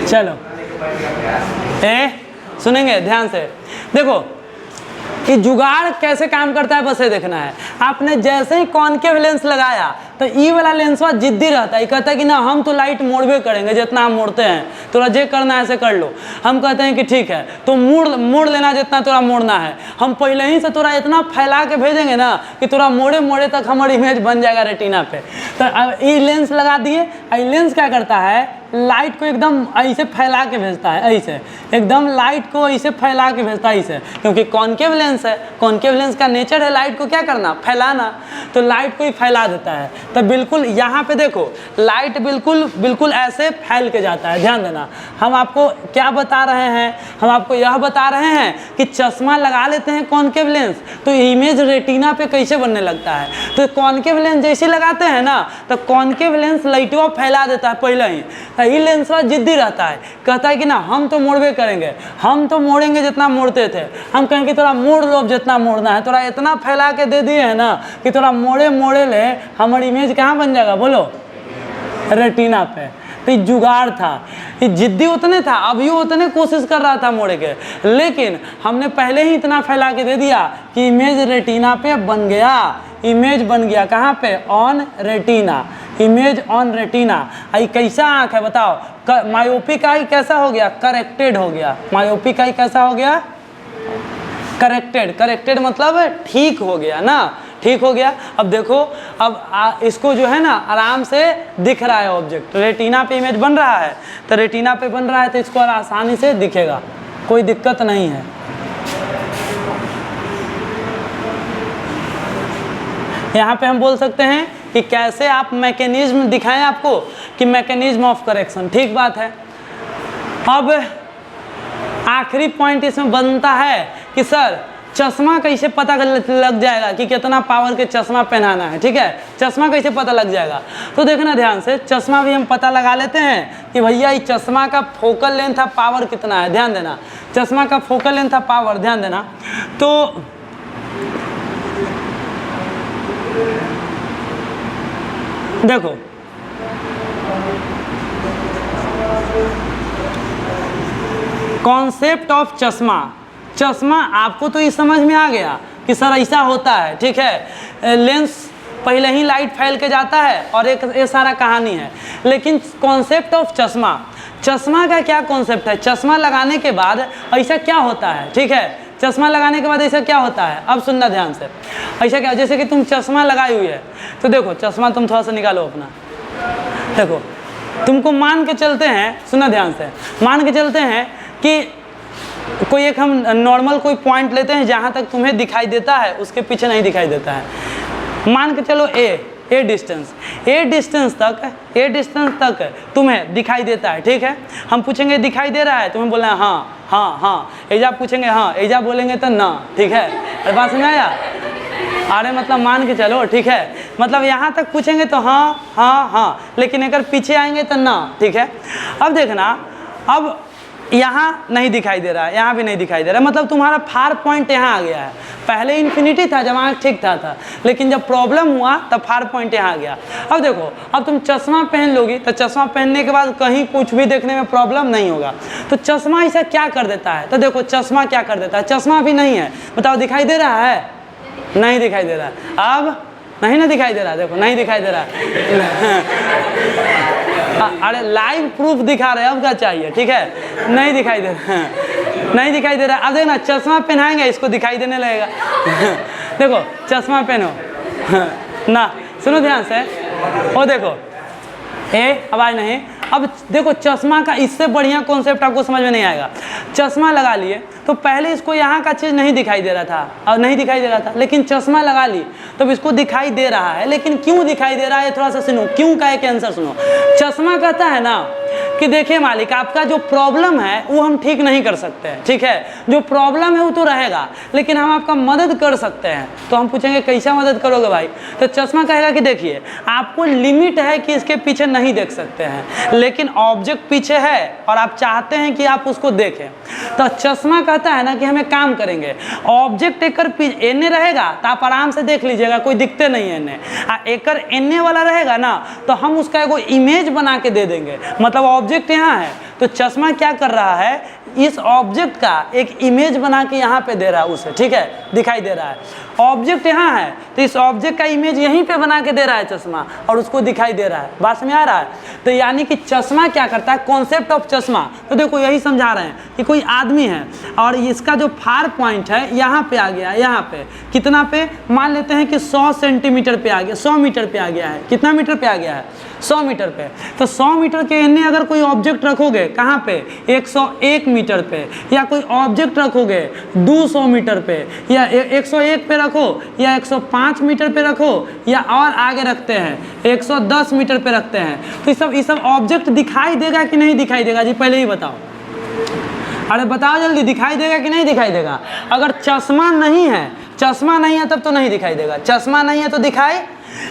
चलो सुनेंगे ध्यान से, देखो कि जुगाड़ कैसे काम करता है, बस ये देखना है। आपने जैसे ही कॉनकेव लेंस लगाया तो ई वाला लेंसवा जिद्दी रहता है, कहता है कि ना हम तो लाइट मोड़वे करेंगे, जितना हम मोड़ते हैं तोरा जे करना है ऐसे कर लो। हम कहते हैं कि ठीक है तो मोड़ लेना जितना तोरा मोड़ना है, हम पहले ही से तोरा इतना फैला के भेजेंगे ना कि तोरा मोड़े मोड़े तक हमारी इमेज बन जाएगा रेटिना पे। तो ये लेंस लगा दिए, ये लेंस क्या करता है, लाइट को एकदम ऐसे फैला के भेजता है, ऐसे एकदम लाइट को ऐसे फैला के भेजता है ऐसे, क्योंकि कॉनकेव लेंस है, कॉनकेव लेंस का नेचर है लाइट को क्या करना, फैलाना, तो लाइट को ही फैला देता है। तो बिल्कुल यहाँ पे देखो लाइट बिल्कुल बिल्कुल ऐसे फैल के जाता है। ध्यान देना, हम आपको क्या बता रहे हैं, हम आपको यह बता रहे हैं कि चश्मा लगा लेते हैं कॉनकेव लेंस तो इमेज रेटिना पे कैसे बनने लगता है। तो कॉनकेव लेंस जैसे लगाते हैं ना तो कॉनकेव लेंस लाइटवा फैला देता है पहले ही। ये लेंसवा जिद्दी रहता है, कहता है कि ना हम तो मोड़वे करेंगे, हम तो मोड़ेंगे जितना मोड़ते थे, हम कहेंगे कि थोड़ा मोड़ लो जितना मोड़ना है, थोड़ा इतना फैला के दे दिए है ना कि थोड़ा मोड़े मोड़े ले हमारी इमेज कहाँ बन जाएगा, बोलो रेटिना पे। तो जुगाड़ था, ये जिद्दी उतने था, अभी उतने कोशिश कर रहा था मोड़े के, लेकिन हमने पहले ही इतना फैला के दे दिया कि इमेज रेटिना पे बन गया, इमेज बन गया कहाँ पे, on retina, image on retina. Eye कैसा आँख है बताओ, मायोपिक आई कैसा हो गया, करेक्टेड हो गया। मायोपिक आई कैसा हो गया, करेक्टेड, करेक्टेड मतलब ठीक हो गया ना, ठीक हो गया। अब देखो अब इसको जो है ना आराम से दिख रहा है ऑब्जेक्ट, रेटिना पे इमेज बन रहा है, तो रेटिना पे बन रहा है तो इसको आसानी से दिखेगा, कोई दिक्कत नहीं है। यहाँ पे हम बोल सकते हैं कि कैसे आप मैकेनिज्म दिखाएं आपको कि मैकेनिज्म ऑफ करेक्शन, ठीक बात है। अब आखिरी पॉइंट इसमें बनता है कि सर चश्मा कैसे पता लग जाएगा कि कितना पावर के चश्मा पहनाना है, ठीक है, चश्मा कैसे पता लग जाएगा। तो देखना ध्यान से, चश्मा भी हम पता लगा लेते हैं कि भैया ये चश्मा का फोकल लेंथ था पावर कितना है, ध्यान देना, चश्मा का फोकल लेंथ था पावर, ध्यान देना। तो देखो कॉन्सेप्ट ऑफ चश्मा, चश्मा आपको तो ये समझ में आ गया कि सर ऐसा होता है, ठीक है, लेंस पहले ही लाइट फैल के जाता है और एक ये सारा कहानी है। लेकिन कॉन्सेप्ट ऑफ चश्मा, चश्मा का क्या कॉन्सेप्ट है, चश्मा लगाने के बाद ऐसा क्या होता है, ठीक है, चश्मा लगाने के बाद ऐसा क्या होता है, अब सुनना ध्यान से। ऐसा क्या, जैसे कि तुम चश्मा लगाई हुई है, तो देखो चश्मा तुम थोड़ा सा निकालो अपना, देखो तुमको मान के चलते हैं, सुनना ध्यान से, मान के चलते हैं कि कोई एक हम नॉर्मल कोई पॉइंट लेते हैं जहाँ तक तुम्हें दिखाई देता है उसके पीछे नहीं दिखाई देता है। मान के चलो ए डिस्टेंस तक तुम्हें दिखाई देता है, ठीक है। हम पूछेंगे दिखाई दे रहा है, तुम्हें बोलना है हाँ, एजा पूछेंगे हाँ, एजा बोलेंगे तो ना, ठीक है। अरे बात समझ आया, अरे मतलब मान के चलो, ठीक है, मतलब यहाँ तक पूछेंगे तो हाँ, लेकिन अगर पीछे आएंगे तो ना, ठीक है। अब देखना, अब यहाँ नहीं दिखाई दे रहा है, यहाँ भी नहीं दिखाई दे रहा है, मतलब तुम्हारा फार पॉइंट यहाँ आ गया है। पहले इन्फिनिटी था जब आँख ठीक था, लेकिन जब प्रॉब्लम हुआ तब फार पॉइंट यहाँ आ गया। अब देखो, अब तुम चश्मा पहन लोगी तो चश्मा पहनने के बाद कहीं कुछ भी देखने में प्रॉब्लम नहीं होगा। तो चश्मा ऐसा क्या कर देता है, तो देखो चश्मा क्या कर देता है, चश्मा भी नहीं है, बताओ दिखाई दे रहा है, नहीं दिखाई दे रहा है, अब नहीं ना दिखाई दे रहा, देखो नहीं दिखाई दे रहा अरे लाइव प्रूफ दिखा रहे हैं, अब क्या चाहिए, ठीक है, नहीं दिखाई दे रहा, नहीं दिखाई दे रहा। अब देखना चश्मा पहनाएंगे इसको दिखाई देने लगेगा देखो चश्मा पहनो ना, सुनो ध्यान से, ओ देखो आवाज नहीं। अब देखो चश्मा का इससे बढ़िया कॉन्सेप्ट आपको समझ में नहीं आएगा। चश्मा लगा लिए तो पहले इसको यहाँ का चीज़ नहीं दिखाई दे रहा था और नहीं दिखाई दे रहा था, लेकिन चश्मा लगा ली तो इसको दिखाई दे रहा है। लेकिन क्यों दिखाई दे रहा है थोड़ा सा सुनो, क्यों का एक आंसर सुनो। चश्मा कहता है ना कि देखिए मालिक, आपका जो प्रॉब्लम है वो हम ठीक नहीं कर सकते हैं, ठीक है, जो प्रॉब्लम है वो तो रहेगा, लेकिन हम आपका मदद कर सकते हैं। तो हम पूछेंगे कैसा मदद करोगे भाई, तो चश्मा कहेगा कि देखिए आपको लिमिट है कि इसके पीछे नहीं देख सकते हैं, लेकिन ऑब्जेक्ट पीछे है और आप चाहते हैं कि आप उसको देखें। तो चश्मा कहता है ना कि हमें काम करेंगे, ऑब्जेक्ट एकर एने रहेगा तो आप आराम से देख लीजिएगा, कोई दिखते नहीं है एने, एकर एने वाला रहेगा ना तो हम उसका एगो इमेज बना के दे देंगे। मतलब ऑब्जेक्ट यहाँ है तो चश्मा क्या कर रहा है, इस ऑब्जेक्ट का एक इमेज बना के यहाँ पे दे रहा है उसे, ठीक है, दिखाई दे रहा है। ऑब्जेक्ट यहाँ है तो इस ऑब्जेक्ट का इमेज यहीं पे बना के दे रहा है चश्मा और उसको दिखाई दे रहा है। बात में आ रहा है। तो यानी कि चश्मा क्या करता है, कॉन्सेप्ट ऑफ चश्मा, तो देखो यही समझा रहे हैं कि कोई आदमी है और इसका जो फार पॉइंट है यहाँ पे आ गया, यहाँ पे कितना पे, मान लेते हैं कि 100 सेंटीमीटर पे आ गया, 100 मीटर पे आ गया है, कितना मीटर पे आ गया है, 100 मीटर पे। तो 100 मीटर के एने अगर कोई ऑब्जेक्ट रखोगे कहाँ पे, 101 मीटर पे, या कोई ऑब्जेक्ट रखोगे 200 मीटर पे, या 101 पे रखो, या 105 मीटर पे रखो, या और आगे रखते हैं 110 मीटर पे रखते हैं, तो ये सब ऑब्जेक्ट दिखाई देगा कि नहीं दिखाई देगा जी, पहले ही बताओ। अरे बताओ जल्दी, दिखाई देगा कि नहीं दिखाई देगा। अगर चश्मा नहीं है, चश्मा नहीं है तब तो नहीं दिखाई देगा, चश्मा नहीं है तो दिखाई।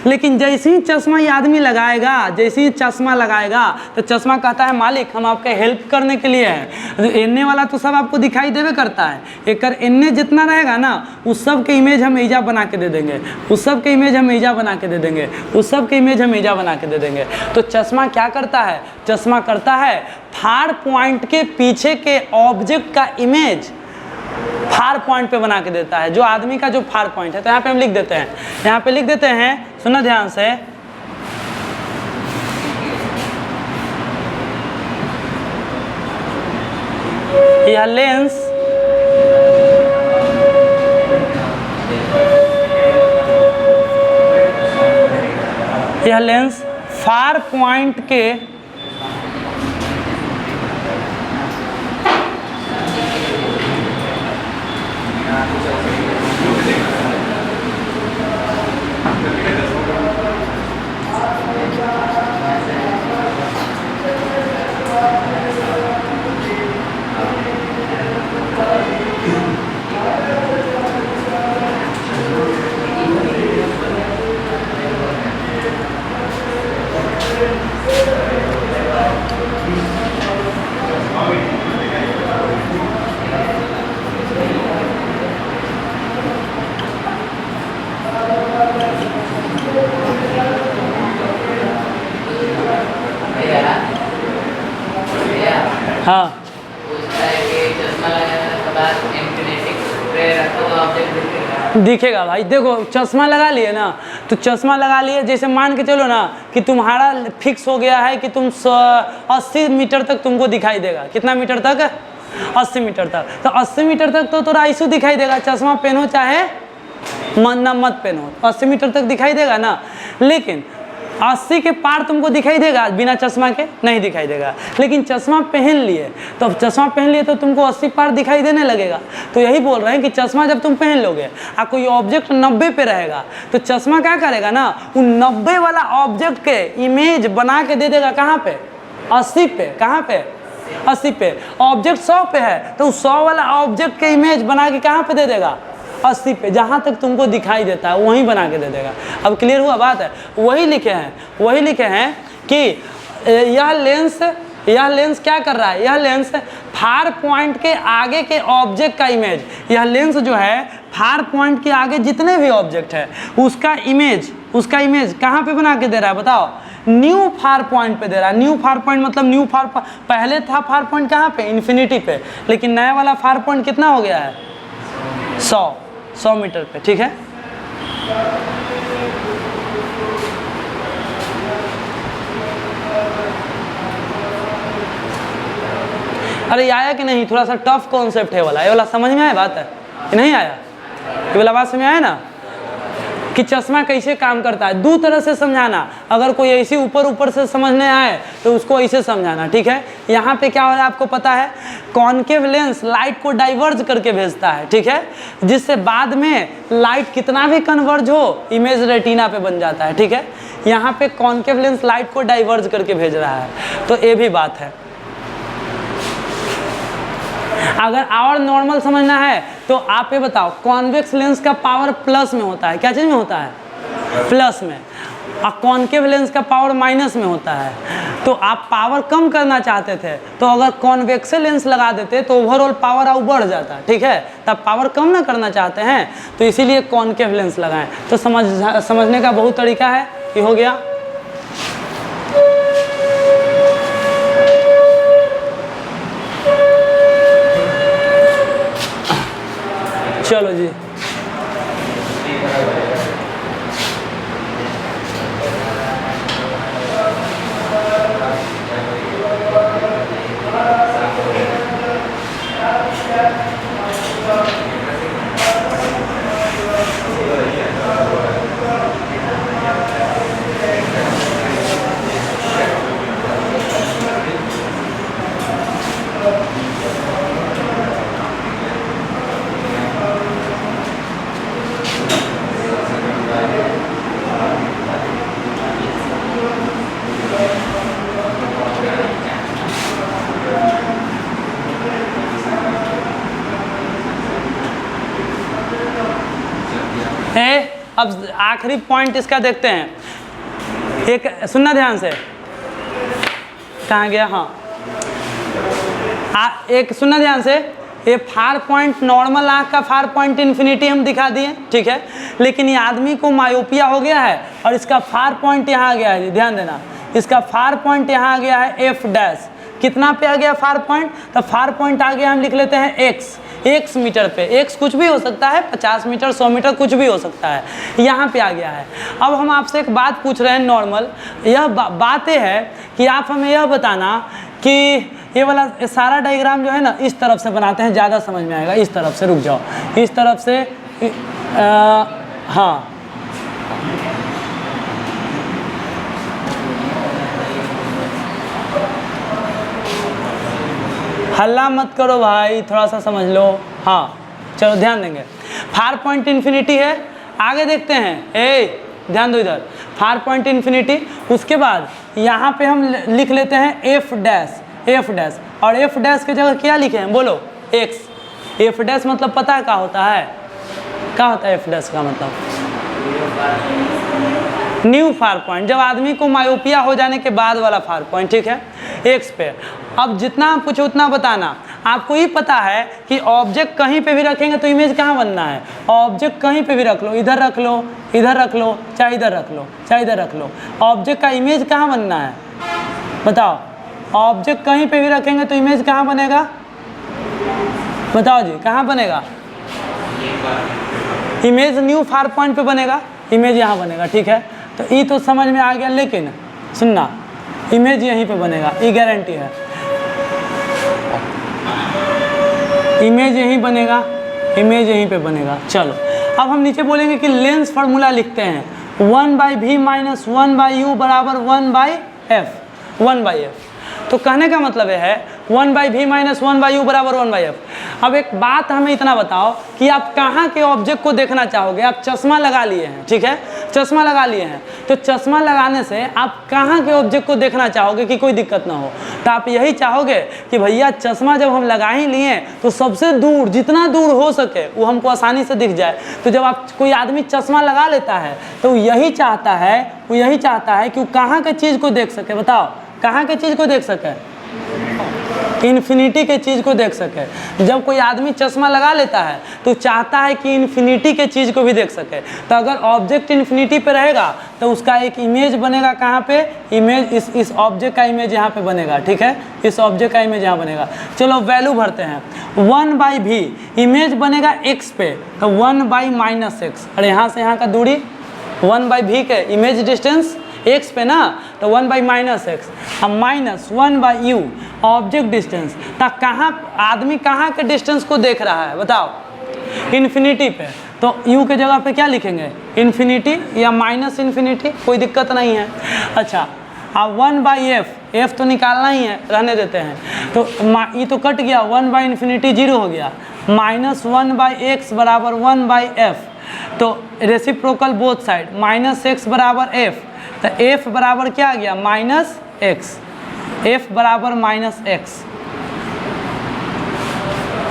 लेकिन जैसे ही चश्मा ये आदमी लगाएगा, जैसे ही चश्मा लगाएगा तो चश्मा कहता है मालिक हम आपके हेल्प करने के लिए हैं। एने वाला तो सब आपको दिखाई देवे करता है, एक एने जितना रहेगा ना उस सब के इमेज हम ईजा बना के दे देंगे, उस सब के इमेज हम ईजा बना के दे देंगे, उस सब के इमेज हम ईजा बना के दे देंगे। तो चश्मा क्या करता है, चश्मा करता है फार पॉइंट के पीछे के ऑब्जेक्ट का इमेज फार पॉइंट पे बना के देता है, जो आदमी का जो फार पॉइंट है। तो यहाँ पे हम लिख देते हैं, यहाँ पे लिख देते हैं, सुना ध्यान से, यह लेंस फार पॉइंट के हाँ पूछता है कि चश्मा लगाने के बाद इंफिनिटी पे रखा हुआ ऑब्जेक्ट दिखेगा। दिखेगा भाई। देखो चश्मा लगा लिए ना, तो चश्मा लगा लिए, जैसे मान के चलो ना कि तुम्हारा फिक्स हो गया है कि तुम 80 मीटर तक तुमको दिखाई देगा। कितना मीटर तक? 80 मीटर तक। तो 80 मीटर तक तो थोड़ा ऐसे दिखाई देगा, चश्मा पहनो चाहे मत पहनो, 80 मीटर तक दिखाई देगा ना। लेकिन 80 के पार तुमको दिखाई देगा बिना चश्मा के? नहीं दिखाई देगा। लेकिन चश्मा पहन लिए, तो अब चश्मा पहन लिए तो तुमको 80 पार दिखाई देने लगेगा। तो यही बोल रहे हैं कि चश्मा जब तुम पहन लोगे और कोई ऑब्जेक्ट 90 पे रहेगा, तो चश्मा क्या करेगा ना, उन 90 वाला ऑब्जेक्ट के इमेज बना के दे देगा। कहाँ पे? 80 पे। कहाँ पे? 80 पे। ऑब्जेक्ट 100 पे है तो 100 वाला ऑब्जेक्ट के इमेज बना के कहाँ पे दे देगा? 80 पे। जहाँ तक तुमको दिखाई देता है वहीं बना के दे देगा। अब क्लियर हुआ बात है? वही लिखे हैं कि यह लेंस क्या कर रहा है? यह लेंस फार पॉइंट के आगे के ऑब्जेक्ट का इमेज, यह लेंस जो है फार पॉइंट के आगे जितने भी ऑब्जेक्ट है उसका इमेज कहाँ पे बना के दे रहा है बताओ? न्यू फार पॉइंट पे दे रहा है। न्यू फार पॉइंट मतलब पहले था फार पॉइंट कहाँ पे? इन्फिनिटी पे। लेकिन नया वाला फार पॉइंट कितना हो गया है? 100 मीटर पे। ठीक है, अरे आया कि नहीं? थोड़ा सा टफ कॉन्सेप्ट है वाला, ये वाला समझ में आया बात है कि नहीं आया? ये वाला बात समझ में आया ना कि चश्मा कैसे काम करता है? दो तरह से समझाना। अगर कोई ऐसे ऊपर से समझने आए तो उसको ऐसे समझाना। ठीक है, यहाँ पे क्या हो रहा है आपको पता है? कॉनकेव लेंस लाइट को डाइवर्ज करके भेजता है। ठीक है, जिससे बाद में लाइट कितना भी कन्वर्ज हो इमेज रेटिना पे बन जाता है। ठीक है, यहाँ पे कॉनकेव लेंस लाइट को डाइवर्ज करके भेज रहा है, तो ये भी बात है। अगर और नॉर्मल समझना है तो आप ये बताओ, कॉन्वेक्स लेंस का पावर प्लस में होता है। क्या चीज़ में होता है? प्लस में। और कॉनकेव लेंस का पावर माइनस में होता है। तो आप पावर कम करना चाहते थे तो अगर कॉन्वेक्स लेंस लगा देते तो ओवरऑल पावर और बढ़ जाता। ठीक है, तब पावर कम ना करना चाहते हैं तो इसीलिए कॉनकेव लेंस लगाएं। तो समझने का बहुत तरीका है। ये हो गया। चलो जी, अब आखिरी पॉइंट इसका देखते हैं। एक सुनना ध्यान से, कहाँ गया? हाँ, एक सुनना ध्यान से। ये फार पॉइंट नॉर्मल आँख का फार पॉइंट इन्फिनिटी हम दिखा दिए। ठीक है, लेकिन ये आदमी को मायोपिया हो गया है और इसका फार पॉइंट यहाँ आ गया है। ध्यान देना, इसका फार पॉइंट यहाँ आ गया है एफ डैश। कितना पे आ गया फार पॉइंट? तो फार पॉइंट आ गया, हम लिख लेते हैं एक्स मीटर पे। एक्स कुछ भी हो सकता है, 50 मीटर 100 मीटर कुछ भी हो सकता है। यहाँ पे आ गया है। अब हम आपसे एक बात पूछ रहे हैं नॉर्मल। यह बात है कि आप हमें यह बताना कि ये वाला सारा डायग्राम जो है ना इस तरफ से बनाते हैं, ज़्यादा समझ में आएगा। इस तरफ से, रुक जाओ, इस तरफ से हाँ, हल्ला मत करो भाई, थोड़ा सा समझ लो। हाँ चलो ध्यान देंगे। फार पॉइंट इन्फिनिटी है, आगे देखते हैं। ध्यान दो इधर, फार पॉइंट इन्फिनिटी। उसके बाद यहाँ पे हम लिख लेते हैं एफ डैश, और एफ डैश की जगह क्या लिखे हैं बोलो? एक्स। एफ डैश मतलब पता है क्या होता है? क्या होता है एफ डैश का मतलब? न्यू फार पॉइंट, जब आदमी को मायोपिया हो जाने के बाद वाला फार पॉइंट। ठीक है, एक्स पे। अब जितना आप पूछो उतना बताना। आपको ही पता है कि ऑब्जेक्ट कहीं पे भी रखेंगे तो इमेज कहाँ बनना है? ऑब्जेक्ट कहीं पे भी रख लो, इधर रख लो, इधर रख लो, चाहे इधर रख लो, चाहे इधर रख लो, ऑब्जेक्ट का इमेज कहाँ बनना है बताओ? ऑब्जेक्ट कहीं पे भी रखेंगे तो इमेज कहाँ बनेगा, बताओ जी, कहाँ बनेगा? इमेज न्यू फार पॉइंट पे बनेगा, इमेज यहाँ बनेगा, ठीक है। तो ये तो समझ में आ गया, लेकिन सुनना, इमेज यहीं पे बनेगा, ये गारंटी है, इमेज यहीं बनेगा, इमेज यहीं पे बनेगा। चलो अब हम नीचे बोलेंगे कि लेंस फार्मूला लिखते हैं, 1/v माइनस 1/u बराबर 1/f, 1/f। तो कहने का मतलब है 1/v माइनस 1/u बराबर 1/f। अब एक बात हमें इतना बताओ कि आप कहाँ के ऑब्जेक्ट को देखना चाहोगे? आप चश्मा लगा लिए हैं, ठीक है, चश्मा लगा लिए हैं, तो चश्मा लगाने से आप कहाँ के ऑब्जेक्ट को देखना चाहोगे कि कोई दिक्कत ना हो? तो आप यही चाहोगे कि भैया चश्मा जब हम लगा ही लिए तो सबसे दूर, जितना दूर हो सके वो हमको आसानी से दिख जाए। तो जब आप कोई आदमी चश्मा लगा लेता है तो यही चाहता है, वो यही चाहता है कि वो कहाँ के चीज़ को देख सके, बताओ कहाँ के चीज़ को देख सके? इन्फिनिटी के चीज़ को देख सके। जब कोई आदमी चश्मा लगा लेता है तो चाहता है कि इन्फिनिटी के चीज़ को भी देख सके। तो अगर ऑब्जेक्ट इन्फिनिटी पे रहेगा तो उसका एक इमेज बनेगा, कहाँ पे? इमेज, इस ऑब्जेक्ट का इमेज यहाँ पे बनेगा, ठीक है, इस ऑब्जेक्ट का इमेज यहाँ बनेगा। चलो वैल्यू भरते हैं, 1/v इमेज बनेगा x पे, तो 1/-x, और यहाँ से यहाँ का दूरी 1/v के इमेज डिस्टेंस x पे ना, तो 1/-x, अब माइनस 1/u ऑब्जेक्ट डिस्टेंस। तो कहाँ आदमी कहाँ के डिस्टेंस को देख रहा है, बताओ? इन्फिनिटी पे, तो u के जगह पे क्या लिखेंगे? इन्फिनिटी या माइनस इन्फिनिटी, कोई दिक्कत नहीं है। अच्छा, अब 1/f, f तो निकालना ही है, रहने देते हैं, तो ये तो कट गया, 1/∞ 0 हो गया, माइनस 1/x बराबर 1/f, तो रेसिप्रोकल बोथ साइड, -x बराबर f, तो f बराबर क्या आ गया? -x, f बराबर -x।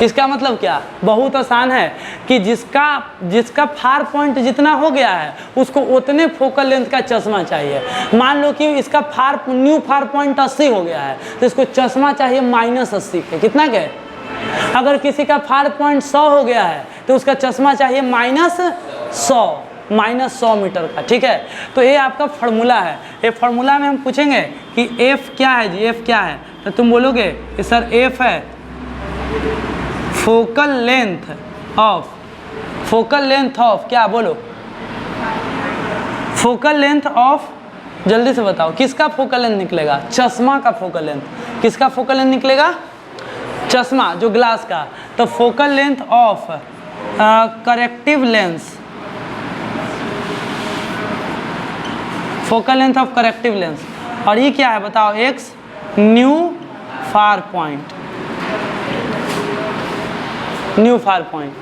इसका मतलब क्या? बहुत आसान है कि जिसका फार पॉइंट जितना हो गया है उसको उतने फोकल लेंथ का चश्मा चाहिए। मान लो कि इसका न्यू फार पॉइंट 80 हो गया है तो इसको चश्मा चाहिए -80 के, कितना के? अगर किसी का फार पॉइंट 100 हो गया है तो उसका चश्मा चाहिए -100 मीटर का, ठीक है। तो ये आपका फार्मूला है। ये फार्मूला में हम पूछेंगे कि f क्या है जी, f क्या है, तो तुम बोलोगे कि सर f है फोकल लेंथ ऑफ क्या, बोलो? फोकल लेंथ ऑफ, जल्दी से बताओ किसका फोकल लेंथ निकलेगा? चश्मा का फोकल लेंथ। किसका फोकल लेंथ निकलेगा? चश्मा, जो ग्लास का। तो focal length of corrective lens, focal length of corrective lens, और ये क्या है बताओ? x new far point, new far point.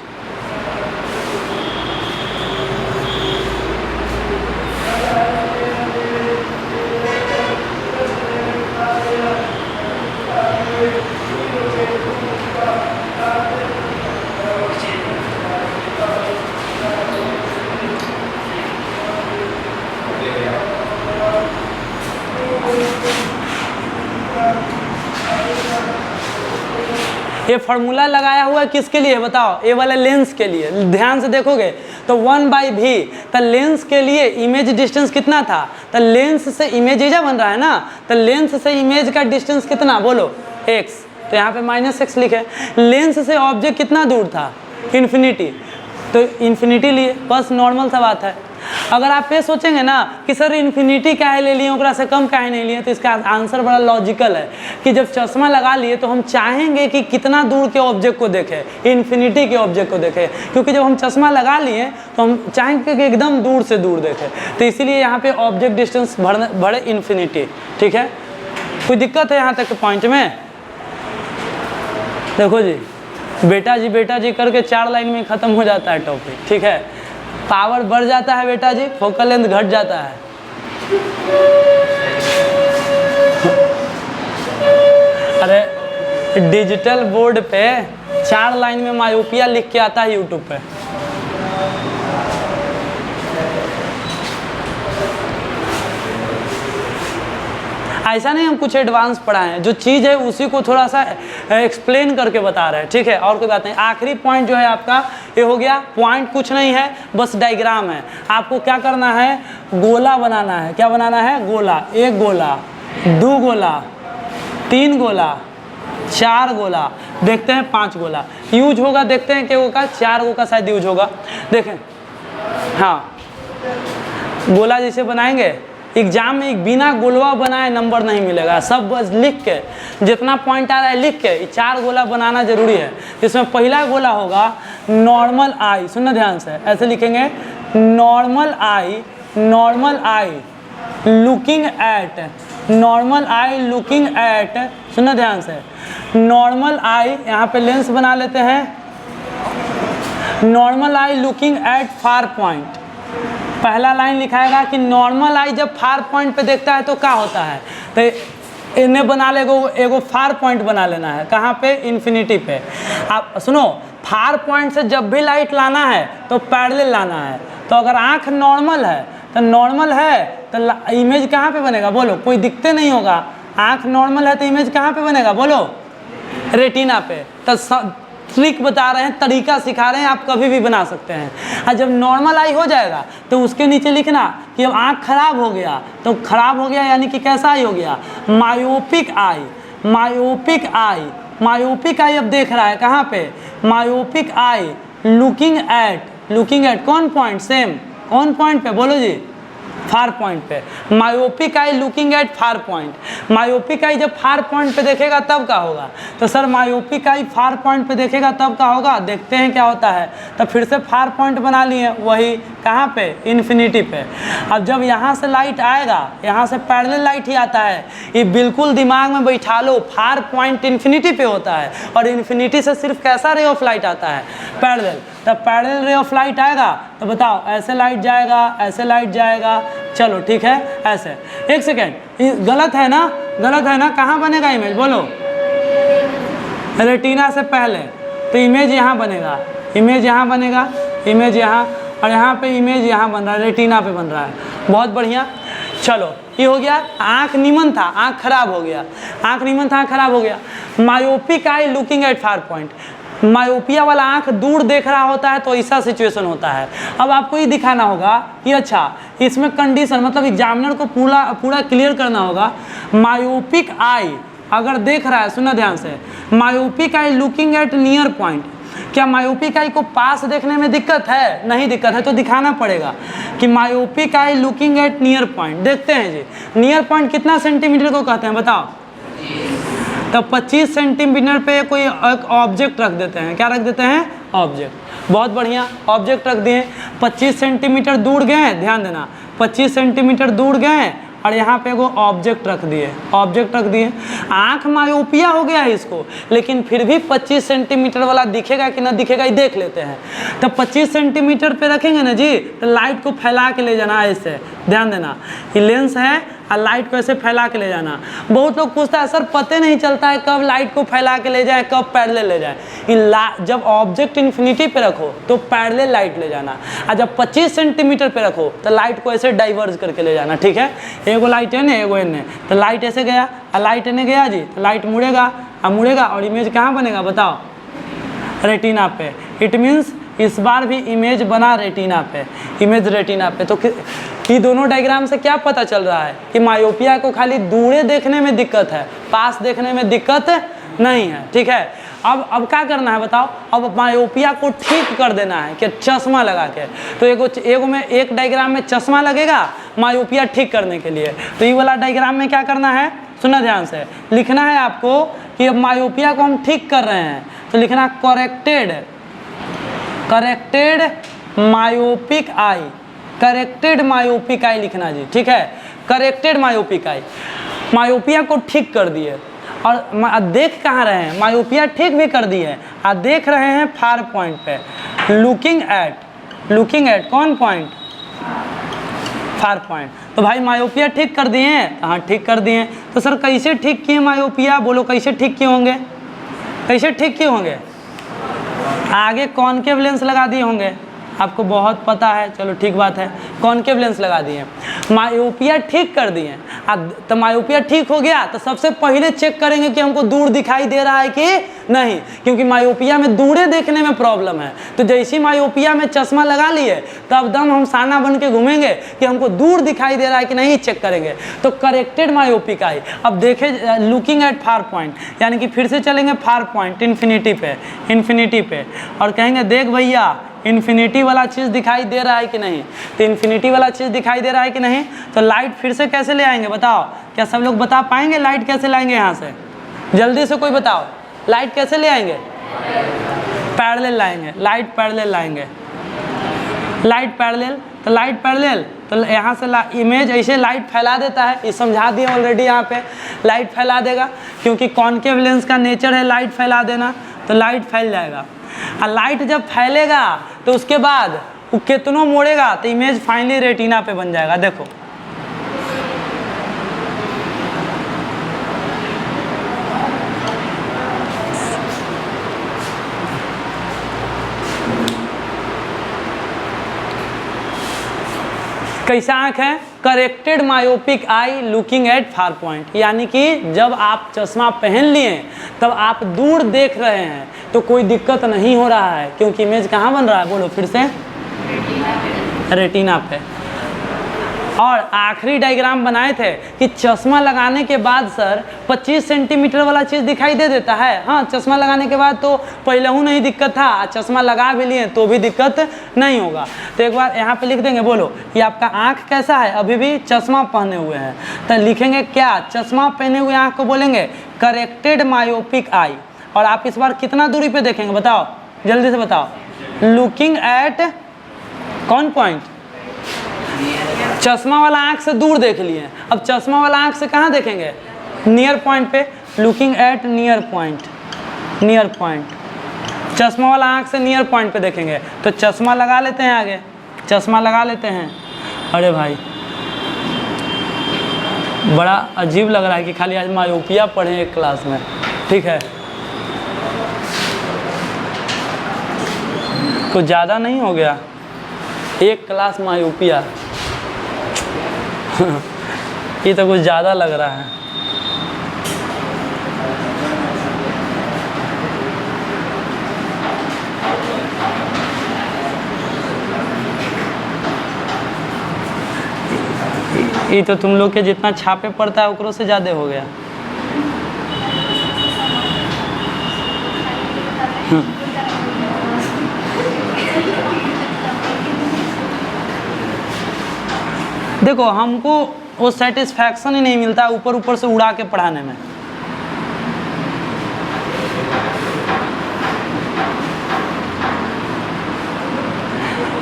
ये फार्मूला लगाया हुआ है किसके लिए बताओ? ये वाले लेंस के लिए। ध्यान से देखोगे तो 1/v, तो लेंस के लिए इमेज डिस्टेंस कितना था? तो लेंस से इमेज एजा बन रहा है ना, तो लेंस से इमेज का डिस्टेंस कितना, बोलो? x, तो यहाँ पे -x लिखे। लेंस से ऑब्जेक्ट कितना दूर था? इन्फिनिटी, तो इन्फिनिटी लिए, बस नॉर्मल सा बात है। अगर आप ये सोचेंगे ना कि सर इन्फिनिटी काहे ले लिए, ओकरा से कम काहे नहीं लिए, तो इसका आंसर बड़ा लॉजिकल है कि जब चश्मा लगा लिए तो हम चाहेंगे कि कितना दूर के ऑब्जेक्ट को देखें, इन्फिनिटी के ऑब्जेक्ट को देखें, क्योंकि जब हम चश्मा लगा लिए तो हम चाहेंगे कि एकदम दूर से दूर देखें, तो इसीलिए यहाँ पे ऑब्जेक्ट डिस्टेंस बढ़े इन्फिनिटी, ठीक है। कोई दिक्कत है यहाँ तक के पॉइंट में? देखो जी, बेटा जी करके 4 लाइन में ख़त्म हो जाता है टॉपिक, ठीक है। पावर बढ़ जाता है बेटा जी, फोकल लेंथ घट जाता है। अरे डिजिटल बोर्ड पे 4 लाइन में मायोपिया लिख के आता है यूट्यूब पे। ऐसा नहीं हम कुछ एडवांस पढ़ाए हैं, जो चीज़ है उसी को थोड़ा सा एक्सप्लेन करके बता रहे हैं, ठीक है, और कोई बात नहीं। आखिरी पॉइंट जो है आपका ये हो गया। पॉइंट कुछ नहीं है, बस डायग्राम है। आपको क्या करना है? गोला बनाना है। क्या बनाना है? गोला। 1 गोला, 2 गोला, 3 गोला, 4 गोला, देखते हैं 5 गोला यूज होगा, देखते हैं क्या होगा, 4 गो का शायद यूज होगा। देखें, हाँ गोला जैसे बनाएंगे, एग्जाम में एक बिना गोलवा बनाए नंबर नहीं मिलेगा, सब बस लिख के जितना पॉइंट आ रहा है लिख के 4 गोला बनाना जरूरी है। इसमें पहला गोला होगा नॉर्मल आई, सुनना ध्यान से, ऐसे लिखेंगे normal I, normal I looking at, normal I looking at, सुनना ध्यान से, नॉर्मल आई, यहाँ पे लेंस बना लेते हैं, normal I looking at far point. पहला लाइन लिखाएगा कि नॉर्मल आई जब फार पॉइंट पे देखता है तो क्या होता है, तो इन्हें बना लेगो, एगो फार पॉइंट बना लेना है, कहाँ पे, इन्फिनिटी पे। आप सुनो, फार पॉइंट से जब भी लाइट लाना है तो पैरेलल लाना है। तो अगर आँख नॉर्मल है तो नॉर्मल है तो इमेज कहाँ पे बनेगा, बोलो, कोई दिखते नहीं होगा, आँख नॉर्मल है तो इमेज कहाँ पे बनेगा, बोलो, रेटिना पे। तो ट्रिक बता रहे हैं, तरीका सिखा रहे हैं, आप कभी भी बना सकते हैं। और जब नॉर्मल आई हो जाएगा तो उसके नीचे लिखना कि अब आँख खराब हो गया, तो खराब हो गया यानी कि कैसा आई हो गया, myopic eye, myopic eye, myopic eye अब देख रहा है कहाँ पे, myopic I looking at, looking at कौन पॉइंट, सेम कौन पॉइंट पे, बोलो जी, फार पॉइंट पे। Myopic I looking at far point, myopic eye जब फार पॉइंट पे देखेगा तब क्या होगा, तो sir myopic eye far point पे देखेगा तब क्या होगा, देखते हैं क्या होता है। तो फिर से फार पॉइंट बना लिए, वही कहाँ पे, इन्फिनिटी पे। अब जब यहाँ से लाइट आएगा, यहाँ से पैरेलल लाइट ही आता है, ये बिल्कुल दिमाग में बैठा लो, फार पॉइंट इन्फिनिटी पे होता है और इन्फिनिटी से सिर्फ कैसा रे ऑफ लाइट आता है, पैरेलल। तब पैरेलल रे ऑफ लाइट आएगा तो बताओ, ऐसे लाइट जाएगा, ऐसे लाइट जाएगा, चलो ठीक है, ऐसे। एक सेकेंड, गलत है ना, गलत है ना, कहाँ बनेगा इमेज, बोलो, रेटिना से पहले, तो इमेज यहाँ बनेगा, इमेज यहाँ बनेगा, इमेज यहाँ, और यहाँ पे इमेज यहाँ बन रहा है, रेटिना पे बन रहा है। बहुत बढ़िया, चलो ये हो गया। आँख नीमन था, आँख खराब हो गया, आँख नीमन था, आँख खराब हो गया। Myopic I looking at far point, myopia वाला आँख दूर देख रहा होता है तो ऐसा सिचुएशन होता है। अब आपको ये दिखाना होगा कि अच्छा इसमें कंडीशन, मतलब एग्जामिनर को पूरा क्लियर करना होगा। मायोपिक आई अगर देख रहा है, सुना ध्यान से, myopic I looking at near point, क्या मायोपिक आई को पास देखने में दिक्कत है, नहीं दिक्कत है, तो दिखाना पड़ेगा कि myopic I looking at near point. देखते हैं जी, नियर पॉइंट कितना सेंटीमीटर को कहते हैं, बताओ, तो 25 सेंटीमीटर पे कोई एक ऑब्जेक्ट रख देते हैं, क्या रख देते हैं, ऑब्जेक्ट। बहुत बढ़िया, ऑब्जेक्ट रख दिए, 25 सेंटीमीटर दूर गए, ध्यान देना, 25 सेंटीमीटर दूर गए और यहाँ पे वो ऑब्जेक्ट रख दिए, ऑब्जेक्ट रख दिए। आँख मायोपिया हो गया है इसको, लेकिन फिर भी 25 सेंटीमीटर वाला दिखेगा कि ना दिखेगा, ये देख लेते हैं। तो 25 सेंटीमीटर पे रखेंगे ना जी, तो लाइट को फैला के ले जाना ऐसे, ध्यान देना, ये लेंस है और लाइट को ऐसे फैला के ले जाना। बहुत लोग पूछता है सर पता नहीं चलता है कब लाइट को फैला के ले जाए, कब पैरेलल ले जाए। जब ऑब्जेक्ट इन्फिनिटी पे रखो तो पैरेलल लाइट ले जाना, और जब 25 सेंटीमीटर पे रखो तो लाइट को ऐसे डाइवर्ज करके ले जाना, ठीक है। एगो लाइट है ना, एगो एने, तो लाइट ऐसे गया और लाइट एने गया जी, तो लाइट मुड़ेगा और मुड़ेगा और इमेज कहाँ बनेगा, बताओ, रेटिना पे। इट मीन्स इस बार भी इमेज बना रेटिना पे, इमेज रेटिना पे। तो ये दोनों डायग्राम से क्या पता चल रहा है कि मायोपिया को खाली दूरे देखने में दिक्कत है, पास देखने में दिक्कत नहीं है, ठीक है। अब क्या करना है बताओ, अब मायोपिया को ठीक कर देना है कि चश्मा लगा के। तो एगो में एक डायग्राम में चश्मा लगेगा मायोपिया ठीक करने के लिए। तो ये वाला डायग्राम में क्या करना है, सुना ध्यान से, लिखना है आपको कि अब मायोपिया को हम ठीक कर रहे हैं, तो लिखना corrected, corrected myopic eye, corrected myopic eye लिखना जी, ठीक है। करेक्टेड मायोपिक आई, मायोपिया को ठीक कर दिए। और देख कहाँ रहे हैं, मायोपिया ठीक भी कर दी है और देख रहे हैं फार पॉइंट पे, लुकिंग एट, लुकिंग एट कौन पॉइंट, फार पॉइंट। तो भाई मायोपिया ठीक कर दिए हैं, हाँ ठीक कर दिए हैं। तो सर कैसे ठीक किए मायोपिया, बोलो कैसे ठीक किए होंगे, कैसे ठीक किए होंगे, आगे कॉनकेव लेंस लगा दिए होंगे, आपको बहुत पता है, चलो ठीक बात है। कॉनकेव लेंस लगा दिए, मायोपिया ठीक कर दिए। तो मायोपिया ठीक हो गया तो सबसे पहले चेक करेंगे कि हमको दूर दिखाई दे रहा है कि नहीं, क्योंकि मायोपिया में दूरे देखने में प्रॉब्लम है। तो जैसी मायोपिया में चश्मा लगा लिए तब दम हम साना बन के घूमेंगे कि हमको दूर दिखाई दे रहा है कि नहीं, चेक करेंगे। तो करेक्टेड मायोपिक आई। अब देखे लुकिंग एट फार पॉइंट, यानी कि फिर से चलेंगे फार पॉइंट इन्फिनिटी पे और कहेंगे देख भैया इन्फिनिटी वाला चीज़ दिखाई दे रहा है कि नहीं। तो इन्फिनिटी वाला चीज़ दिखाई दे रहा है कि नहीं, तो लाइट फिर से कैसे ले आएंगे बताओ? क्या सब लोग बता पाएंगे लाइट कैसे लाएंगे? यहाँ से जल्दी से कोई बताओ, लाइट कैसे ले आएंगे? पैरेलल लाएंगे, लाइट पैरेलल लाएंगे, लाइट पैरेलल। तो लाइट पैरेलल तो यहाँ से इमेज ऐसे लाइट फैला देता है, ये समझा दिए ऑलरेडी। यहाँ पे लाइट फैला देगा क्योंकि कॉनकेव लेंस का नेचर है लाइट फैला देना, तो लाइट फैल जाएगा। और लाइट जब फैलेगा तो उसके बाद वो कितनों मोड़ेगा तो इमेज फाइनली रेटिना पे बन जाएगा। देखो कैसा आँख है? Corrected myopic I looking at far point, यानी कि जब आप चश्मा पहन लिए तब आप दूर देख रहे हैं तो कोई दिक्कत नहीं हो रहा है, क्योंकि इमेज कहाँ बन रहा है? बोलो फिर से, रेटिना पे। और आखिरी डायग्राम बनाए थे कि चश्मा लगाने के बाद सर 25 सेंटीमीटर वाला चीज़ दिखाई दे देता है। हाँ, चश्मा लगाने के बाद तो पहले ही नहीं दिक्कत था, चश्मा लगा भी लिए तो भी दिक्कत नहीं होगा। तो एक बार यहाँ पे लिख देंगे, बोलो कि आपका आँख कैसा है? अभी भी चश्मा पहने हुए हैं, तो लिखेंगे क्या? चश्मा पहने हुए आँख को बोलेंगे करेक्टेड मायोपिक आई। और आप इस बार कितना दूरी पे देखेंगे बताओ, जल्दी से बताओ। लुकिंग एट कौन पॉइंट? चश्मा वाला आँख से दूर देख लिए, अब चश्मा वाला आँख से कहाँ देखेंगे? नियर पॉइंट पे। Looking at near point, near point. चश्मा वाला आँख से नियर पॉइंट पे देखेंगे। तो चश्मा लगा लेते हैं, आगे चश्मा लगा लेते हैं। अरे भाई बड़ा अजीब लग रहा है कि खाली आज मायोपिया पढ़े एक क्लास में, ठीक है। कुछ ज़्यादा नहीं हो गया? एक क्लास मायोपिया ये तो कुछ ज़्यादा लग रहा है। ये तो तुम लोग के जितना छापे पड़ता है उकरों से ज़्यादा हो गया। देखो हमको वो सेटिस्फैक्शन ही नहीं मिलता ऊपर ऊपर से उड़ा के पढ़ाने में।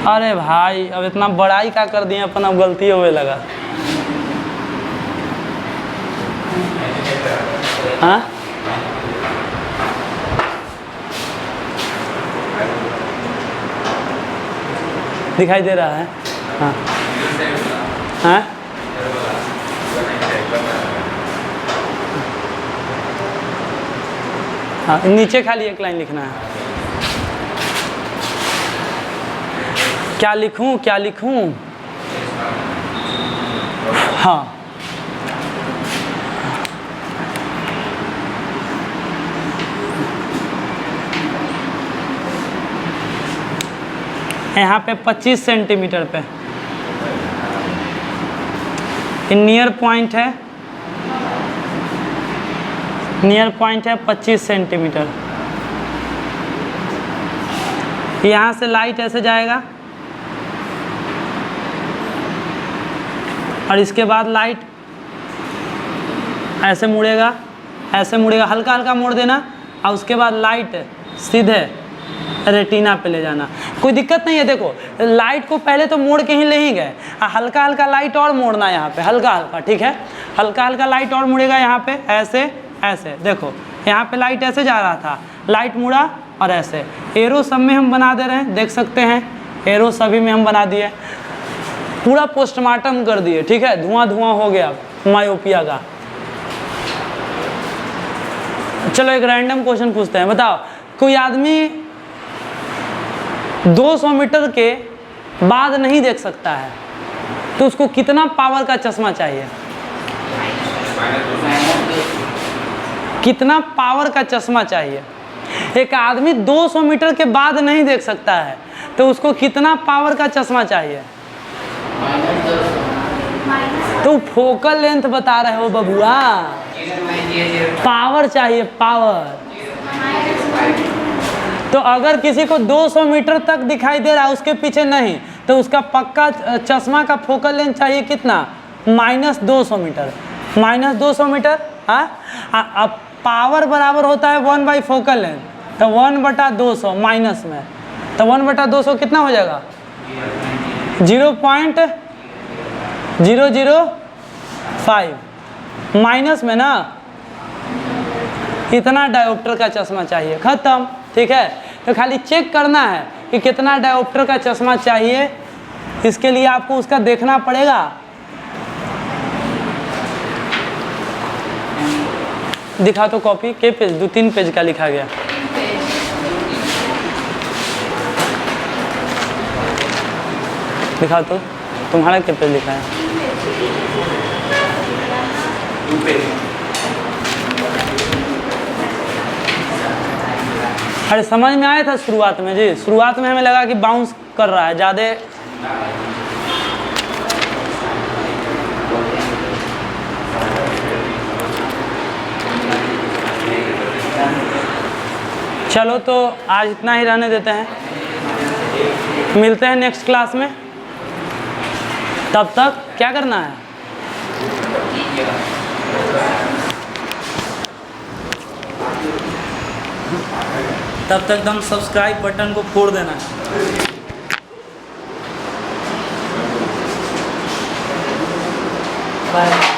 अरे भाई अब इतना बड़ाई का कर दिए अपन, अब गलती होने लगा। हाँ दिखाई दे रहा है? हाँ हाँ हाँ, नीचे खाली एक लाइन लिखना है। क्या लिखूं, क्या लिखूं? हाँ यहाँ पे 25 सेंटीमीटर पे नियर पॉइंट है, नियर पॉइंट है 25 सेंटीमीटर। यहाँ से लाइट ऐसे जाएगा और इसके बाद लाइट ऐसे मुड़ेगा, ऐसे मुड़ेगा, हल्का हल्का मोड़ देना और उसके बाद लाइट सीधे रेटिना पे ले जाना। कोई दिक्कत नहीं है। देखो लाइट को पहले तो मोड़ के ही ले ही गए, हल्का हल्का लाइट और मोड़ना यहाँ पे, हल्का हल्का, ठीक है। हल्का हल्का लाइट और मुड़ेगा यहाँ पे, ऐसे ऐसे। देखो यहाँ पे लाइट ऐसे जा रहा था, लाइट मुड़ा और ऐसे। एरो सब में हम बना दे रहे हैं, देख सकते हैं एरो सभी में हम बना दिए, पूरा पोस्टमार्टम कर दिए, ठीक है। धुआं धुआं हो गया मायोपिया का। चलो एक रैंडम क्वेश्चन पूछते हैं, बताओ कोई आदमी 200 मीटर के बाद नहीं देख सकता है, तो उसको कितना पावर का चश्मा चाहिए? कितना पावर का चश्मा चाहिए? एक आदमी 200 मीटर के बाद नहीं देख सकता है, तो उसको कितना पावर का चश्मा चाहिए? तो फोकल लेंथ बता रहे हो बबुआ, पावर चाहिए, पावर। तो अगर किसी को 200 मीटर तक दिखाई दे रहा है, उसके पीछे नहीं, तो उसका पक्का चश्मा का फोकल लेंथ चाहिए कितना? -200 मीटर। -200 मीटर, हाँ। अब पावर बराबर होता है 1 / फोकल लेंथ, तो 1/200 माइनस में, तो 1/200 कितना हो जाएगा? 0.005 माइनस में ना, इतना डायोप्टर का चश्मा चाहिए, खत्म। ठीक है, तो खाली चेक करना है कि कितना डायोप्टर का चश्मा चाहिए, इसके लिए आपको उसका देखना पड़ेगा। दिखा तो कॉपी के पेज, 2-3 पेज का लिखा गया। दिखा तो, तुम्हारा के पेज लिखा है? अरे समझ में आया था शुरुआत में जी, शुरुआत में हमें लगा कि बाउंस कर रहा है ज़्यादा। चलो तो आज इतना ही रहने देते हैं, मिलते हैं नेक्स्ट क्लास में। तब तक क्या करना है? तब तक एकदम सब्सक्राइब बटन को फोड़ देना है। बाय।